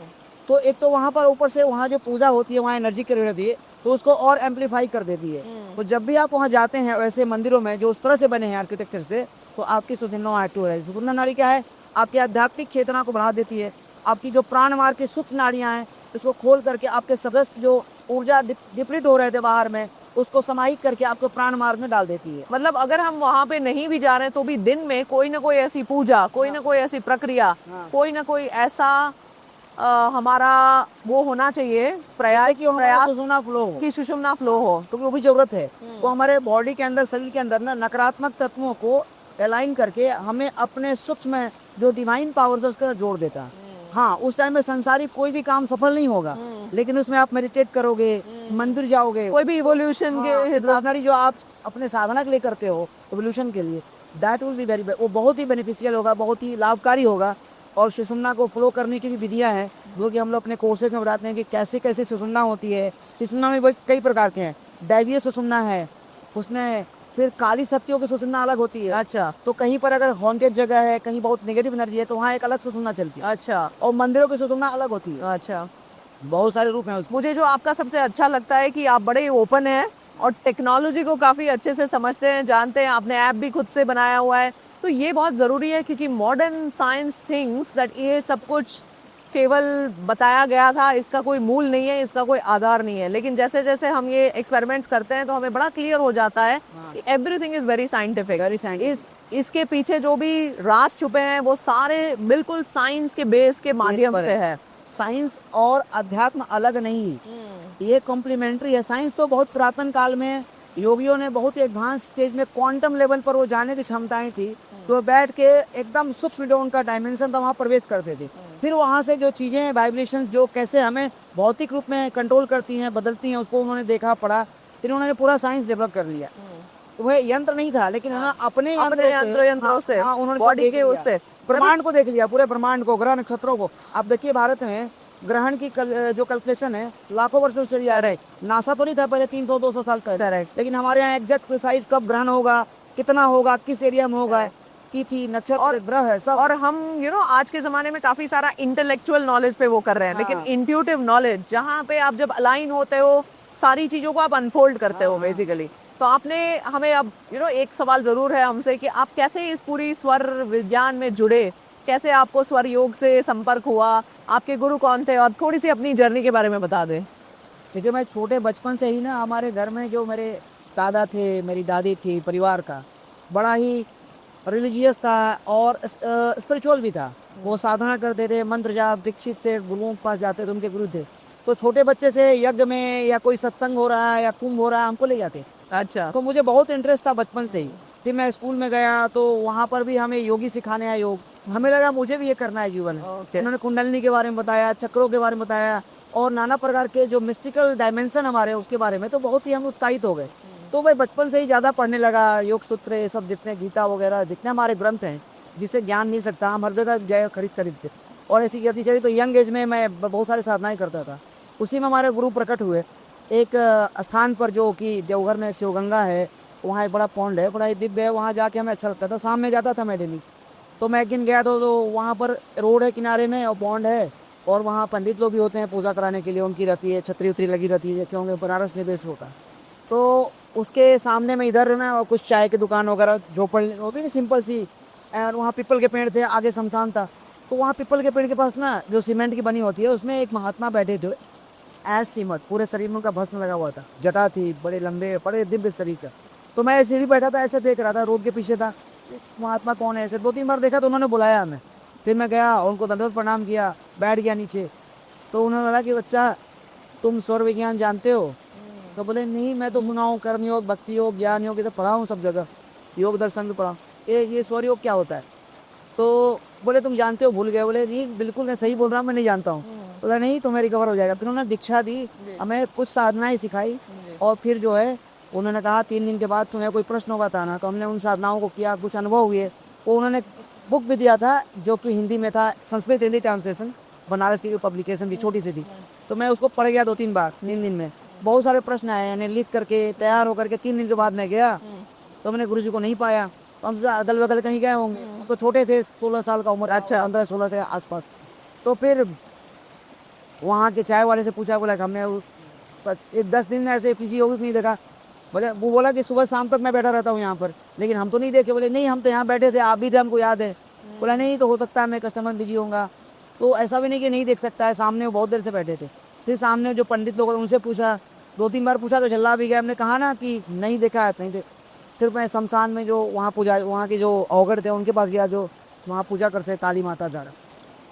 B: तो एक तो वहाँ पर ऊपर से वहाँ जो पूजा होती है, वहाँ एनर्जी क्रिएट होती है, तो उसको और एम्पलीफाई कर देती है। तो जब भी आप वहाँ जाते हैं वैसे मंदिरों में जो उस तरह से बने हैं आर्किटेक्चर से, तो आपकी सुधन्ना एक्टिव है। सुधन्ना नाड़ी क्या है, आपकी आध्यात्मिक चेतना को बढ़ा देती है। आपकी जो प्राण मार्ग की सूक्ष्म नाड़ियाँ हैं, इसको खोल करके आपके सदस्य जो ऊर्जा डिप्लीट हो रहे थे बाहर में, उसको समाहित करके आपको प्राण मार्ग में डाल देती है।
A: मतलब अगर हम वहाँ पे नहीं भी जा रहे हैं तो भी दिन में कोई ना कोई ऐसी पूजा, कोई ना कोई ऐसी प्रक्रिया, कोई ना कोई ऐसा हमारा वो होना चाहिए प्रयास
B: सुषुम्ना फ्लो हो,
A: कि सुषुम्ना फ्लो हो,
B: क्योंकि वो भी जरूरत है। तो हमारे बॉडी के अंदर, शरीर के अंदर ना नकारात्मक तत्वों को अलाइन करके हमें अपने सूक्ष्म जो डिवाइन पावर्स है उसका जोड़ देता है। हाँ, उस टाइम में संसारिक कोई भी काम सफल नहीं होगा, लेकिन उसमें आप मेडिटेट करोगे, मंदिर जाओगे,
A: कोई भी इवोल्यूशन के
B: जो आप अपने साधना के लिए करते हो, इवोल्यूशन के लिए, दैट विल बी वेरी, वो बहुत ही बेनिफिशियल होगा, बहुत ही लाभकारी होगा। और सुषुम्ना को फ्लो करने की भी विधियाँ हैं, जो कि हम लोग अपने कोर्सेज में बताते हैं कि कैसे कैसे सुषुम्ना होती है। सुषुम्ना में कई प्रकार के हैं, दैवीय सुषुम्ना है, उसमें फिर काली शक्तियों की सुषुम्ना अलग होती है।
A: अच्छा।
B: तो कहीं पर अगर हॉन्टेड जगह है, कहीं बहुत नेगेटिव एनर्जी है, तो वहाँ एक अलग सुषुम्ना चलती है।
A: अच्छा।
B: और मंदिरों की सुषुम्ना अलग होती है।
A: अच्छा।
B: बहुत सारे रूप हैं उसके।
A: मुझे जो आपका सबसे अच्छा लगता है कि आप बड़े ओपन हैं और टेक्नोलॉजी को काफ़ी अच्छे से समझते हैं, जानते हैं, आपने ऐप भी खुद से बनाया हुआ है। तो ये बहुत ज़रूरी है क्योंकि मॉडर्न साइंस थिंग्स दैट ये सब कुछ केवल बताया गया था, इसका कोई मूल नहीं है, इसका कोई आधार नहीं है। लेकिन जैसे जैसे हम ये एक्सपेरिमेंट्स करते हैं तो हमें बड़ा क्लियर हो जाता है कि everything is very scientific.
B: Very scientific.
A: इसके पीछे जो भी राज छुपे हैं वो सारे बिल्कुल साइंस के बेस के माध्यम से है।
B: साइंस और अध्यात्म अलग नहीं, ये कॉम्प्लीमेंट्री है। साइंस तो बहुत पुरातन काल में योगियों ने बहुत ही एडवांस स्टेज में क्वांटम लेवल पर वो जाने की क्षमताएं थी, तो बैठ के एकदम सूक्ष्म जो उनका डायमेंशन था वहाँ प्रवेश करते थे। फिर वहाँ से जो चीज़ें वाइब्रेशन जो कैसे हमें भौतिक रूप में कंट्रोल करती हैं, बदलती हैं, उसको उन्होंने देखा, पढ़ा, फिर उन्होंने पूरा साइंस डेवलप कर लिया। तो वह यंत्र नहीं था, लेकिन अपने
A: यंत्रों से
B: उन्होंने
A: बॉडी के उससे
B: ब्रह्मांड को देख लिया, पूरे ब्रह्मांड को, ग्रह नक्षत्रों को। आप देखिए भारत में ग्रहण की जो कैलकुलेशन है लाखों वर्षों से चली आ रही है। नासा तो नहीं था पहले 300-200 साल पहले, लेकिन हमारे यहाँ एग्जैक्ट प्रिसाइज कब ग्रहण होगा, कितना होगा, किस एरिया में होगा, तिथि, नक्षत्र, ग्रह है सब।
A: और हम आज के जमाने में काफी सारा इंटेलेक्चुअल नॉलेज पे वो कर रहे हैं, लेकिन इंट्यूटिव नॉलेज जहाँ पे आप जब अलाइन होते हो, सारी चीजों को आप अनफोल्ड करते हो बेसिकली। तो आपने हमें अब एक सवाल जरूर है हमसे कि आप कैसे इस पूरी स्वर विज्ञान में जुड़े, कैसे आपको स्वर योग से संपर्क हुआ, आपके गुरु कौन थे, और थोड़ी सी अपनी जर्नी के बारे में बता दें।
B: देखिए, मैं छोटे बचपन से ही ना, हमारे घर में जो मेरे दादा थे, मेरी दादी थी, परिवार का बड़ा ही रिलीजियस था और स्पिरिचुअल भी था। वो साधना करते थे, मंत्र जाप, दीक्षित से गुरुओं के पास जाते थे, उनके गुरु थे। तो छोटे बच्चे से यज्ञ में या कोई सत्संग हो रहा है या कुंभ हो रहा है, हमको ले जाते।
A: अच्छा।
B: तो मुझे बहुत इंटरेस्ट था बचपन से ही। फिर मैं स्कूल में गया तो वहाँ पर भी हमें योगी सिखाने आए योग। हमें लगा मुझे भी ये करना है जीवन में। उन्होंने कुंडलिनी के बारे में बताया, चक्रों के बारे में बताया, और नाना प्रकार के जो मिस्टिकल डायमेंशन हमारे उसके बारे में, तो बहुत ही हम उत्साहित हो गए। तो मैं बचपन से ही ज़्यादा पढ़ने लगा, योग सूत्र, ये सब जितने गीता वगैरह जितने हमारे ग्रंथ हैं जिससे ज्ञान मिल सकता, हम हर जगह जय खरीद थे। और ऐसी करती चली तो यंग एज में मैं बहुत सारी साधनाएँ करता था। उसी में हमारे गुरु प्रकट हुए एक स्थान पर जो कि देवघर में शिवगंगा है, वहाँ एक बड़ा पॉन्ड है, बड़ा ही दिव्य है। वहाँ जाके हमें अच्छा लगता था, शाम में जाता था मैं डेली। तो मैं एक दिन गया तो वहाँ पर रोड है किनारे में और पॉन्ड है, और वहाँ पंडित लोग भी होते हैं पूजा कराने के लिए, उनकी रहती है, छतरी उतरी लगी रहती है, क्योंकि बनारस निवेश होता है। तो उसके सामने में इधर ना और कुछ चाय की दुकान वगैरह झोपड़ होती, सिंपल सी, और वहाँ पीपल के पेड़ थे, आगे शमशान था। तो वहाँ पीपल के पेड़ के पास ना जो सीमेंट की बनी होती है, उसमें एक महात्मा बैठे थे, ऐस सीमत, पूरे शरीर में उनका भस्म लगा हुआ था, जटा थी, बड़े लंबे, बड़े दिव्य शरीर का। तो मैं सीढ़ी बैठा था, ऐसे देख रहा था, रोड के पीछे था, महात्मा कौन है, ऐसे 2-3 बार देखा तो उन्होंने बुलाया हमें। फिर मैं गया और उनको दंडवत प्रणाम किया, बैठ गया नीचे। तो उन्होंने बोला कि बच्चा, तुम सौर विज्ञान जानते हो? तो बोले नहीं, मैं तो सुना हूँ, कर्म योग, भक्ति योग, ज्ञान योग, ये तो पढ़ा हूँ सब जगह, योग दर्शन भी पढ़ा। ये सौर योग क्या होता है? तो बोले तुम जानते हो? भूल गए? बोले नहीं, बिल्कुल मैं सही बोल रहा हूँ, मैं नहीं जानता हूँ। बोला नहीं, तुम्हें रिकवर हो जाएगा। फिर उन्होंने दीक्षा दी, हमें कुछ साधनाएं सिखाई, और फिर जो है उन्होंने कहा 3 दिन के बाद तुम्हें कोई प्रश्न होगा था ना, तो हमने उन साधनाओं को किया, कुछ अनुभव हुए। वो उन्होंने बुक भी दिया था जो कि हिंदी में था, संस्कृत हिंदी ट्रांसलेशन, बनारस की जो पब्लिकेशन थी छोटी सी थी, तो मैं उसको पढ़ गया 2-3 बार 3 दिन में। बहुत सारे प्रश्न आए, यानी लिख करके तैयार होकर के 3 दिन के बाद मैं गया तो मैंने गुरु जी को नहीं पाया। तो हम अगल बगल कहीं गए होंगे, हम तो छोटे थे, 16 साल का उम्र, अच्छा 15-16 से आसपास। तो फिर वहाँ के चाय वाले से पूछा, बोला कि हमने 10 दिन में ऐसे किसी को भी नहीं देखा। बोले, वो बोला कि सुबह शाम तक मैं बैठा रहता हूँ यहाँ पर, लेकिन हम तो नहीं देखे। बोले नहीं, हम तो यहाँ बैठे थे, आप भी थे, हमको याद है। बोला नहीं, तो हो सकता है मैं कस्टमर बिजी होऊंगा। तो ऐसा भी नहीं कि नहीं देख सकता है, सामने वो बहुत देर से बैठे थे। फिर सामने जो पंडित लोग उनसे पूछा, 2-3 बार पूछा तो चला भी गया। हमने कहा ना कि नहीं देखा है, नहीं देख। फिर मैं शमशान में जो वहाँ के जो अवगढ़ थे उनके पास गया, जो वहाँ पूजा करते काली माता द्वारा।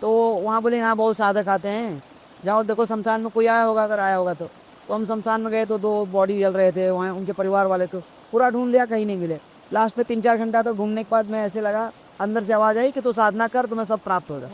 B: तो वहाँ बोले यहाँ बहुत साधक आते हैं, जाओ देखो शमशान में कोई आया होगा, अगर आया होगा तो हम शमशान में गए तो 2 बॉडी जल रहे थे वहाँ, उनके परिवार वाले। तो पूरा ढूंढ लिया, कहीं नहीं मिले। लास्ट में 3-4 घंटा तो ढूंढने के बाद मैं ऐसे लगा, अंदर से आवाज़ आई कि तू साधना कर, तुम्हें सब प्राप्त होगा।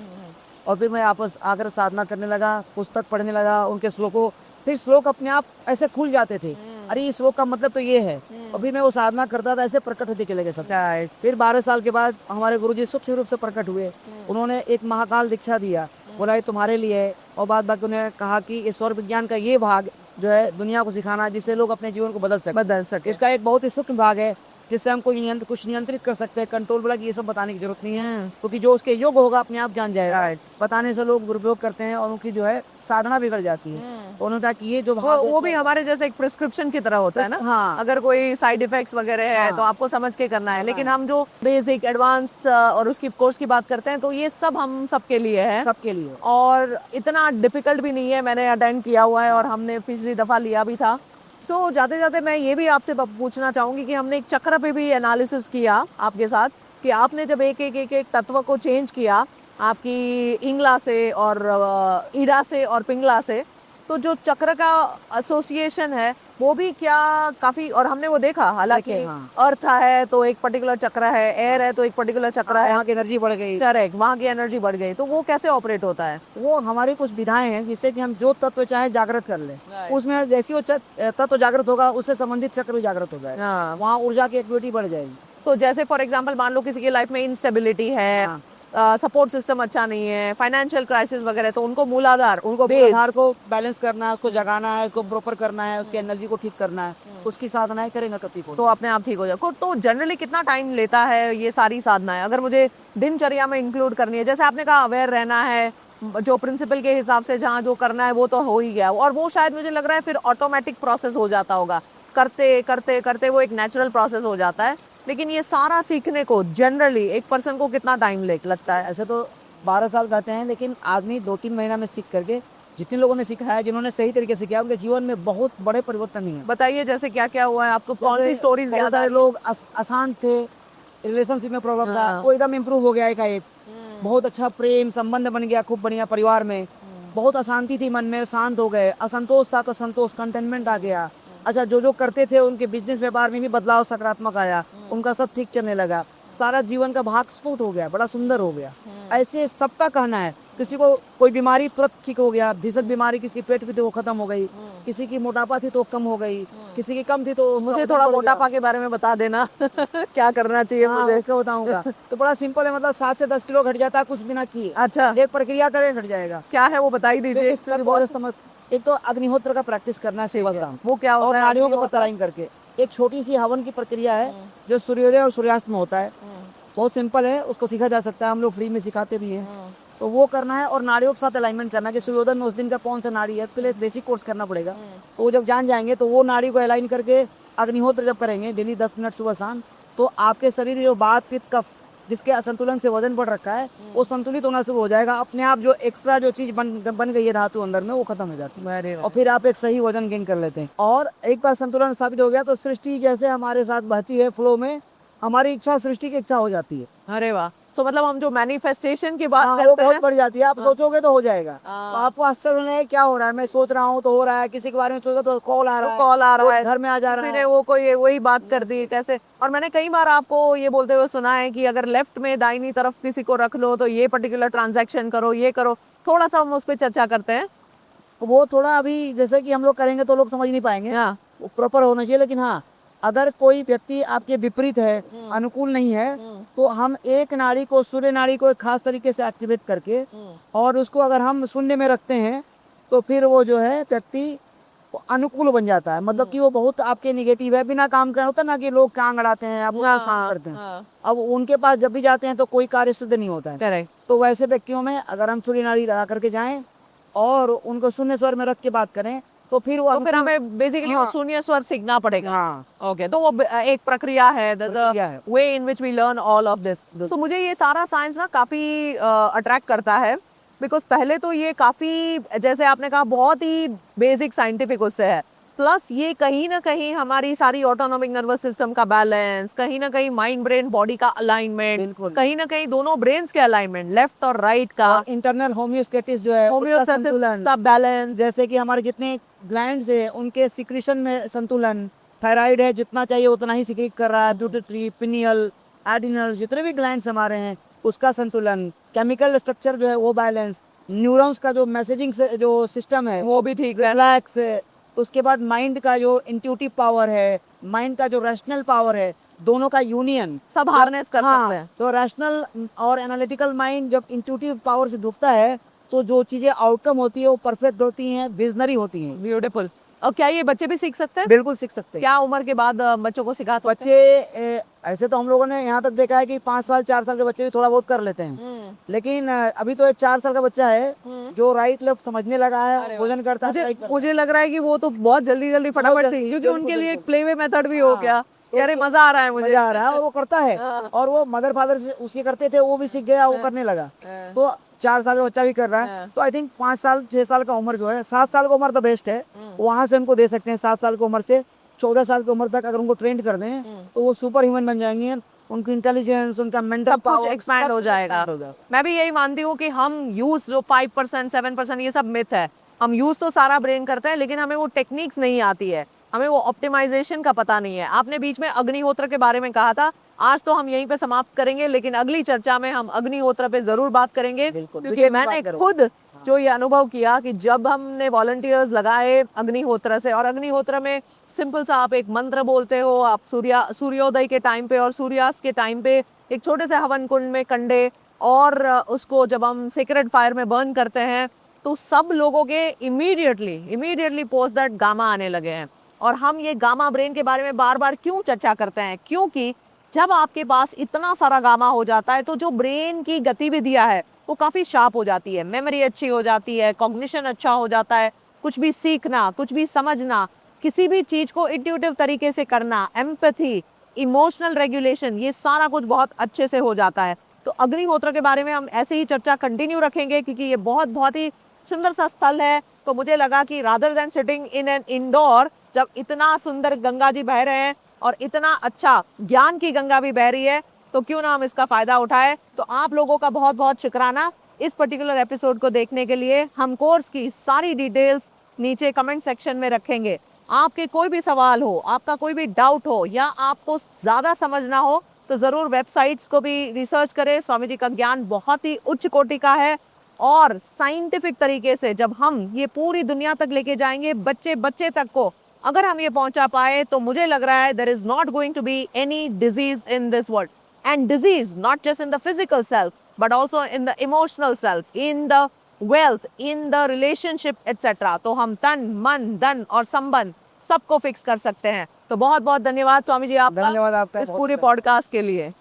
B: और फिर मैं आपस आकर साधना करने लगा, पुस्तक पढ़ने लगा, उनके श्लोकों, फिर श्लोक अपने आप ऐसे खुल जाते थे, अरे इस श्लोक का मतलब तो ये है। और फिर मैं वो साधना करता था, ऐसे प्रकट होते चले गए सब। फिर 12 साल के बाद हमारे गुरुजी सूक्ष्म रूप से प्रकट हुए। उन्होंने एक महाकाल दीक्षा दिया, बोला ये तुम्हारे लिए है। और बाद बाकी उन्होंने कहा कि ईश्वर विज्ञान का ये भाग जो है दुनिया को सिखाना, जिससे लोग अपने जीवन को बदल सके। इसका एक बहुत ही सूक्ष्म भाग है, जिससे हम कोई कुछ नियंत्रित कर सकते हैं, कंट्रोल। बोला कि ये सब बताने की जरूरत नहीं है, क्योंकि जो उसके योग होगा अपने आप जान जाएगा। बताने से लोग दुरुपयोग करते हैं और उनकी जो है साधना बिगड़ जाती है। तो उन्होंने कहा कि ये जो
A: वो भी हमारे जैसे एक प्रिस्क्रिप्शन की तरह होता है ना।
B: हाँ।
A: अगर कोई साइड इफेक्ट्स वगैरह है तो आपको समझ के करना है, लेकिन हम जो बेसिक, एडवांस और उसकी कोर्स की बात करते हैं तो ये सब हम सबके लिए है,
B: सबके लिए।
A: और इतना डिफिकल्ट भी नहीं है। मैंने अटेंड किया हुआ है और हमने पिछली दफा लिया भी था। सो जाते जाते मैं ये भी आपसे पूछना चाहूंगी कि हमने एक चक्र पे भी एनालिसिस किया आपके साथ, कि आपने जब एक तत्व को चेंज किया, आपकी इंगला से और ईड़ा से और पिंगला से, तो जो चक्र का एसोसिएशन है वो भी क्या काफी, और हमने वो देखा, हालांकि अर्थ है तो एक पर्टिकुलर चक्र है, एयर है तो एक पर्टिकुलर चक्र है,
B: वहाँ की एनर्जी बढ़ गई।
A: करेक्ट, वहाँ की एनर्जी बढ़ गई। तो वो कैसे ऑपरेट होता है?
B: वो हमारी कुछ विधाएं हैं जिससे कि हम जो तत्व चाहे जागृत कर ले, उसमें जैसी वो तत्व जागृत होगा उससे संबंधित चक्र भी जागृत हो जाए, वहाँ ऊर्जा की एक्टिविटी बढ़ जाएगी।
A: तो जैसे फॉर एग्जाम्पल मान लो किसी की लाइफ में इंस्टेबिलिटी है, सपोर्ट सिस्टम अच्छा नहीं है, फाइनेंशियल क्राइसिस वगैरह, तो उनको मूलाधार, उनको
B: मूलाधार को बैलेंस करना है, उसको जगाना है, उसको प्रॉपर करना है, उसकी एनर्जी को ठीक करना है, उसकी साधनाएं करेंगे कभी को
A: तो अपने आप ठीक हो जाए। तो जनरली कितना टाइम लेता है ये सारी साधनाएं, अगर मुझे दिनचर्या में इंक्लूड करनी है? जैसे आपने कहा अवेयर रहना है, जो प्रिंसिपल के हिसाब से जहाँ जो करना है वो तो हो ही गया, और वो शायद मुझे लग रहा है फिर ऑटोमेटिक प्रोसेस हो जाता होगा, करते करते करते वो एक नेचुरल प्रोसेस हो जाता है। लेकिन ये सारा सीखने को जनरली एक पर्सन को कितना टाइम लगता है?
B: ऐसे तो 12 साल कहते हैं, लेकिन आदमी 2-3 महीना में सीख करके, जितने लोगों ने सीखा है, जिन्होंने सही तरीके से किया, उनके जीवन में बहुत बड़े परिवर्तन हुए।
A: बताइए जैसे क्या क्या हुआ है आपको, कौन सी स्टोरीज?
B: ज्यादा लोग अशांत थे, रिलेशनशिप में प्रॉब्लम था, वो एकदम इम्प्रूव हो गया। एक बहुत अच्छा प्रेम संबंध बन गया, खूब बढ़िया परिवार में। बहुत अशांति थी मन में, शांत हो गए। असंतोष था तो संतोष, कंटेनमेंट आ गया। अच्छा, जो करते थे उनके बिजनेस व्यापार में भी बदलाव सकारात्मक आया, उनका सब ठीक चलने लगा, सारा जीवन का भाग स्फुट हो गया, बड़ा सुंदर हो गया। ऐसे सबका कहना है। किसी को कोई बीमारी तुरंत ठीक हो गया, भीषण बीमारी किसी की पेट की थी वो खत्म हो गई, किसी की मोटापा थी तो कम हो गई, किसी की कम थी तो।
A: मुझे थोड़ा मोटापा के बारे में बता देना क्या करना चाहिए मुझे?
B: क्या बताऊंगा? तो बड़ा सिंपल है, मतलब 7 से 10 किलो घट जाता है कुछ बिना किए।
A: अच्छा,
B: एक प्रक्रिया करें घट जाएगा।
A: क्या है वो बताई दीजिए।
B: एक तो अग्निहोत्र का प्रैक्टिस करना सेवा शाम,
A: वो क्या होता
B: और
A: है?
B: नाड़ियों को पतलाइन करके एक छोटी सी हवन की प्रक्रिया है जो सूर्योदय और सूर्यास्त में होता है। बहुत सिंपल है, उसको सीखा जा सकता है, हम लोग फ्री में सिखाते भी हैं। तो वो करना है और नाड़ियों के साथ अलाइनमेंट करना है कि सूर्योदय में उस दिन का कौन सा नाड़ी है, उसके लिए बेसिक कोर्स करना पड़ेगा। तो वो जब जान जाएंगे तो वो नाड़ी को अलाइन करके अग्निहोत्र जब करेंगे डेली 10 मिनट सुबह शाम, तो आपके शरीर जो बात पित्त कफ जिसके असंतुलन से वजन बढ़ रखा है वो संतुलित होना शुरू हो जाएगा। अपने आप जो एक्स्ट्रा जो चीज बन गई है धातु अंदर में, वो खत्म हो जाती है और फिर आप एक सही वजन गेन कर लेते हैं। और एक बार संतुलन स्थापित हो गया तो सृष्टि जैसे हमारे साथ बहती है फ्लो में, हमारी इच्छा सृष्टि की इच्छा हो जाती है।
A: अरे वाह! तो मतलब हम जो मैनिफेस्टेशन की बात
B: वो
A: करते
B: बहुत
A: हैं,
B: बढ़ जाती है। आप सोचोगे तो हो जाएगा। तो आपको आश्चर्य होना है क्या हो रहा है, मैं सोच रहा हूँ तो हो रहा है, किसी के बारे में सोचा तो कॉल आ रहा है, घर में आ जा रहा है,
A: वो कोई वही बात कर दी कैसे। और मैंने कई बार आपको ये बोलते हुए सुना है कि अगर लेफ्ट में दाहिनी तरफ किसी को रख लो तो ये पर्टिकुलर ट्रांजैक्शन करो, ये करो। थोड़ा सा हम उस पर चर्चा करते हैं।
B: वो थोड़ा अभी जैसे कि हम लोग करेंगे तो लोग समझ नहीं पाएंगे, वो प्रॉपर होना चाहिए। लेकिन हाँ, अगर कोई व्यक्ति आपके विपरीत है, अनुकूल नहीं है, तो हम एक नाड़ी को, सूर्य नाड़ी को एक खास तरीके से एक्टिवेट करके और उसको अगर हम शून्य में रखते हैं तो फिर वो जो है व्यक्ति वो अनुकूल बन जाता है। मतलब कि वो बहुत आपके निगेटिव है, बिना काम का होता ना कि लोग टांग अड़ाते हैं, अपना काम करते हैं। अब उनके पास जब भी जाते हैं तो कोई कार्य सिद्ध नहीं होता है।
A: करेक्ट।
B: तो वैसे व्यक्तियों में अगर हम सूर्य नाड़ी लगा करके जाएं और उनको शून्य स्वर में रख के बात करें तो फिर वो
A: तो फिर हमें बेसिकली वो शून्य स्वर सीखना पड़ेगा।
B: हाँ,
A: ओके, तो वो एक प्रक्रिया है,
B: प्रक्रिया है।
A: Way in which we learn all of this. तो मुझे ये सारा साइंस ना काफी अट्रैक्ट करता है, बिकॉज पहले तो ये काफी, जैसे आपने कहा, बहुत ही बेसिक साइंटिफिक उससे है, प्लस ये कहीं ना कहीं हमारी सारी ऑटोनॉमिक नर्वस सिस्टम का बैलेंस, कहीं ना कहीं माइंड ब्रेन बॉडी का अलाइनमेंट,
B: बिल्कुल।
A: कहीं ना कहीं दोनों ब्रेन्स के अलाइनमेंट, लेफ्ट और राइट का
B: इंटरनल होम्योस्टेटिस जो है, उसका
A: होम्योस्टेसिस
B: संतुलन,
A: का बैलेंस।
B: जैसे कि हमारे जितने ग्लैंड्स है उनके सिक्रीशन में संतुलन, थायराइड है जितना चाहिए उतना ही सिक्रीट कर रहा है, प्यूटरी, पिनियल, एडिनल, जितने भी ग्लैंड्स हमारे हैं उसका संतुलन, केमिकल स्ट्रक्चर जो है वो बैलेंस, न्यूरॉन्स का जो मैसेजिंग जो सिस्टम है
A: वो भी ठीक है।
B: रिलैक्स है। उसके बाद माइंड का जो इंट्यूटिव पावर है, माइंड का जो रैशनल पावर है, दोनों का यूनियन
A: सब हार्नेस कर सकते हैं।
B: तो रैशनल और एनालिटिकल माइंड जब इंट्यूटिव पावर से डूबता है तो जो चीजें आउटकम होती है वो परफेक्ट होती हैं, विजनरी होती हैं।
A: ब्यूटीफुल। और क्या ये बच्चे भी सीख सकते हैं?
B: बिल्कुल सीख सकते हैं।
A: क्या उम्र के बाद बच्चों को सिखा सकते हैं?
B: बच्चे ऐसे तो हम लोगों ने यहाँ तक देखा है कि 5 साल 4 साल के बच्चे भी थोड़ा बहुत कर लेते हैं, लेकिन अभी तो एक 4 साल का बच्चा है जो राइट लेफ्ट समझने लगा है, भोजन करता है।
A: मुझे लग रहा है कि वो तो बहुत जल्दी जल्दी फटाफट सीख, क्योंकि उनके लिए एक प्ले वे मेथड भी हो गया। यार मजा आ रहा है, मुझे
B: मजा आ रहा है और वो करता है। और वो मदर फादर से उसके करते थे, वो भी सीख गया, वो करने लगा। तो 4 साल का बच्चा भी कर रहा है। तो आई थिंक 5 साल 6 साल का उम्र जो है, 7 साल का उम्र तो बेस्ट है, वहां से उनको दे सकते हैं। 7 साल की उम्र से 14 साल की उम्र तक अगर उनको ट्रेंड कर दें तो वो सुपर ह्यूमन बन जाएंगे। उनकी इंटेलिजेंस, उनका मेंटल पावर
A: एक्सपैंड हो जाएगा। मैं भी यही मानती हूँ कि हम यूज जो 5% 7% ये सब मिथ है। हम यूज तो सारा ब्रेन करते हैं, लेकिन हमें वो टेक्निक्स नहीं आती है, हमें वो ऑप्टिमाइजेशन का पता नहीं है। आपने बीच में अग्निहोत्र के बारे में कहा था, आज तो हम यहीं पे समाप्त करेंगे, लेकिन अगली चर्चा में हम अग्निहोत्र पे जरूर बात करेंगे, क्योंकि मैंने खुद जो ये अनुभव किया कि जब हमने वॉलंटियर्स लगाए अग्निहोत्र से, और अग्निहोत्र में सिंपल सा आप एक मंत्र बोलते हो, आप सूर्योदय के टाइम पे और सूर्यास्त के टाइम पे एक छोटे से हवन कुंड में कंडे, और उसको जब हम सीक्रेट फायर में बर्न करते हैं तो सब लोगों के इमीडिएटली पोस्ट दैट गामा आने लगे हैं। और हम ये गामा ब्रेन के बारे में बार बार क्यों चर्चा करते हैं? क्योंकि जब आपके पास इतना सारा गामा हो जाता है तो जो ब्रेन की गतिविधियां है वो काफ़ी शार्प हो जाती है, मेमोरी अच्छी हो जाती है, कॉग्निशन अच्छा हो जाता है, कुछ भी सीखना, कुछ भी समझना, किसी भी चीज़ को इंट्यूटिव तरीके से करना, एम्पैथी, इमोशनल रेगुलेशन, ये सारा कुछ बहुत अच्छे से हो जाता है। तो अग्निहोत्र के बारे में हम ऐसे ही चर्चा कंटिन्यू रखेंगे, क्योंकि ये बहुत ही सुंदर सा स्थल है। तो मुझे लगा कि rather than sitting in an indoor, जब इतना सुंदर गंगा जी बह रहे हैं और इतना अच्छा ज्ञान की गंगा भी बह रही है, तो क्यों ना हम इसका फायदा उठाएं। तो आप लोगों का बहुत बहुत शुक्राना इस पर्टिकुलर एपिसोड को देखने के लिए। हम कोर्स की सारी डिटेल्स नीचे कमेंट सेक्शन में रखेंगे। आपके कोई भी सवाल हो, आपका कोई भी डाउट हो, या आपको ज़्यादा समझना हो, तो ज़रूर वेबसाइट्स को भी रिसर्च करें। स्वामी जी का ज्ञान बहुत ही उच्च कोटि का है, और साइंटिफिक तरीके से जब हम ये पूरी दुनिया तक लेके जाएंगे, बच्चे बच्चे तक को अगर हम ये पहुंचा पाए, तो मुझे लग रहा है there is not going to be any disease in this world. And disease not just in the physical self, but also in the emotional self, in the wealth, in the relationship etcetera. तो हम तन, मन, धन और संबंध सबको fix कर सकते हैं। तो बहुत बहुत धन्यवाद स्वामी जी आपका
B: धन्यवाद आपका
A: इस पूरे पॉडकास्ट के लिए।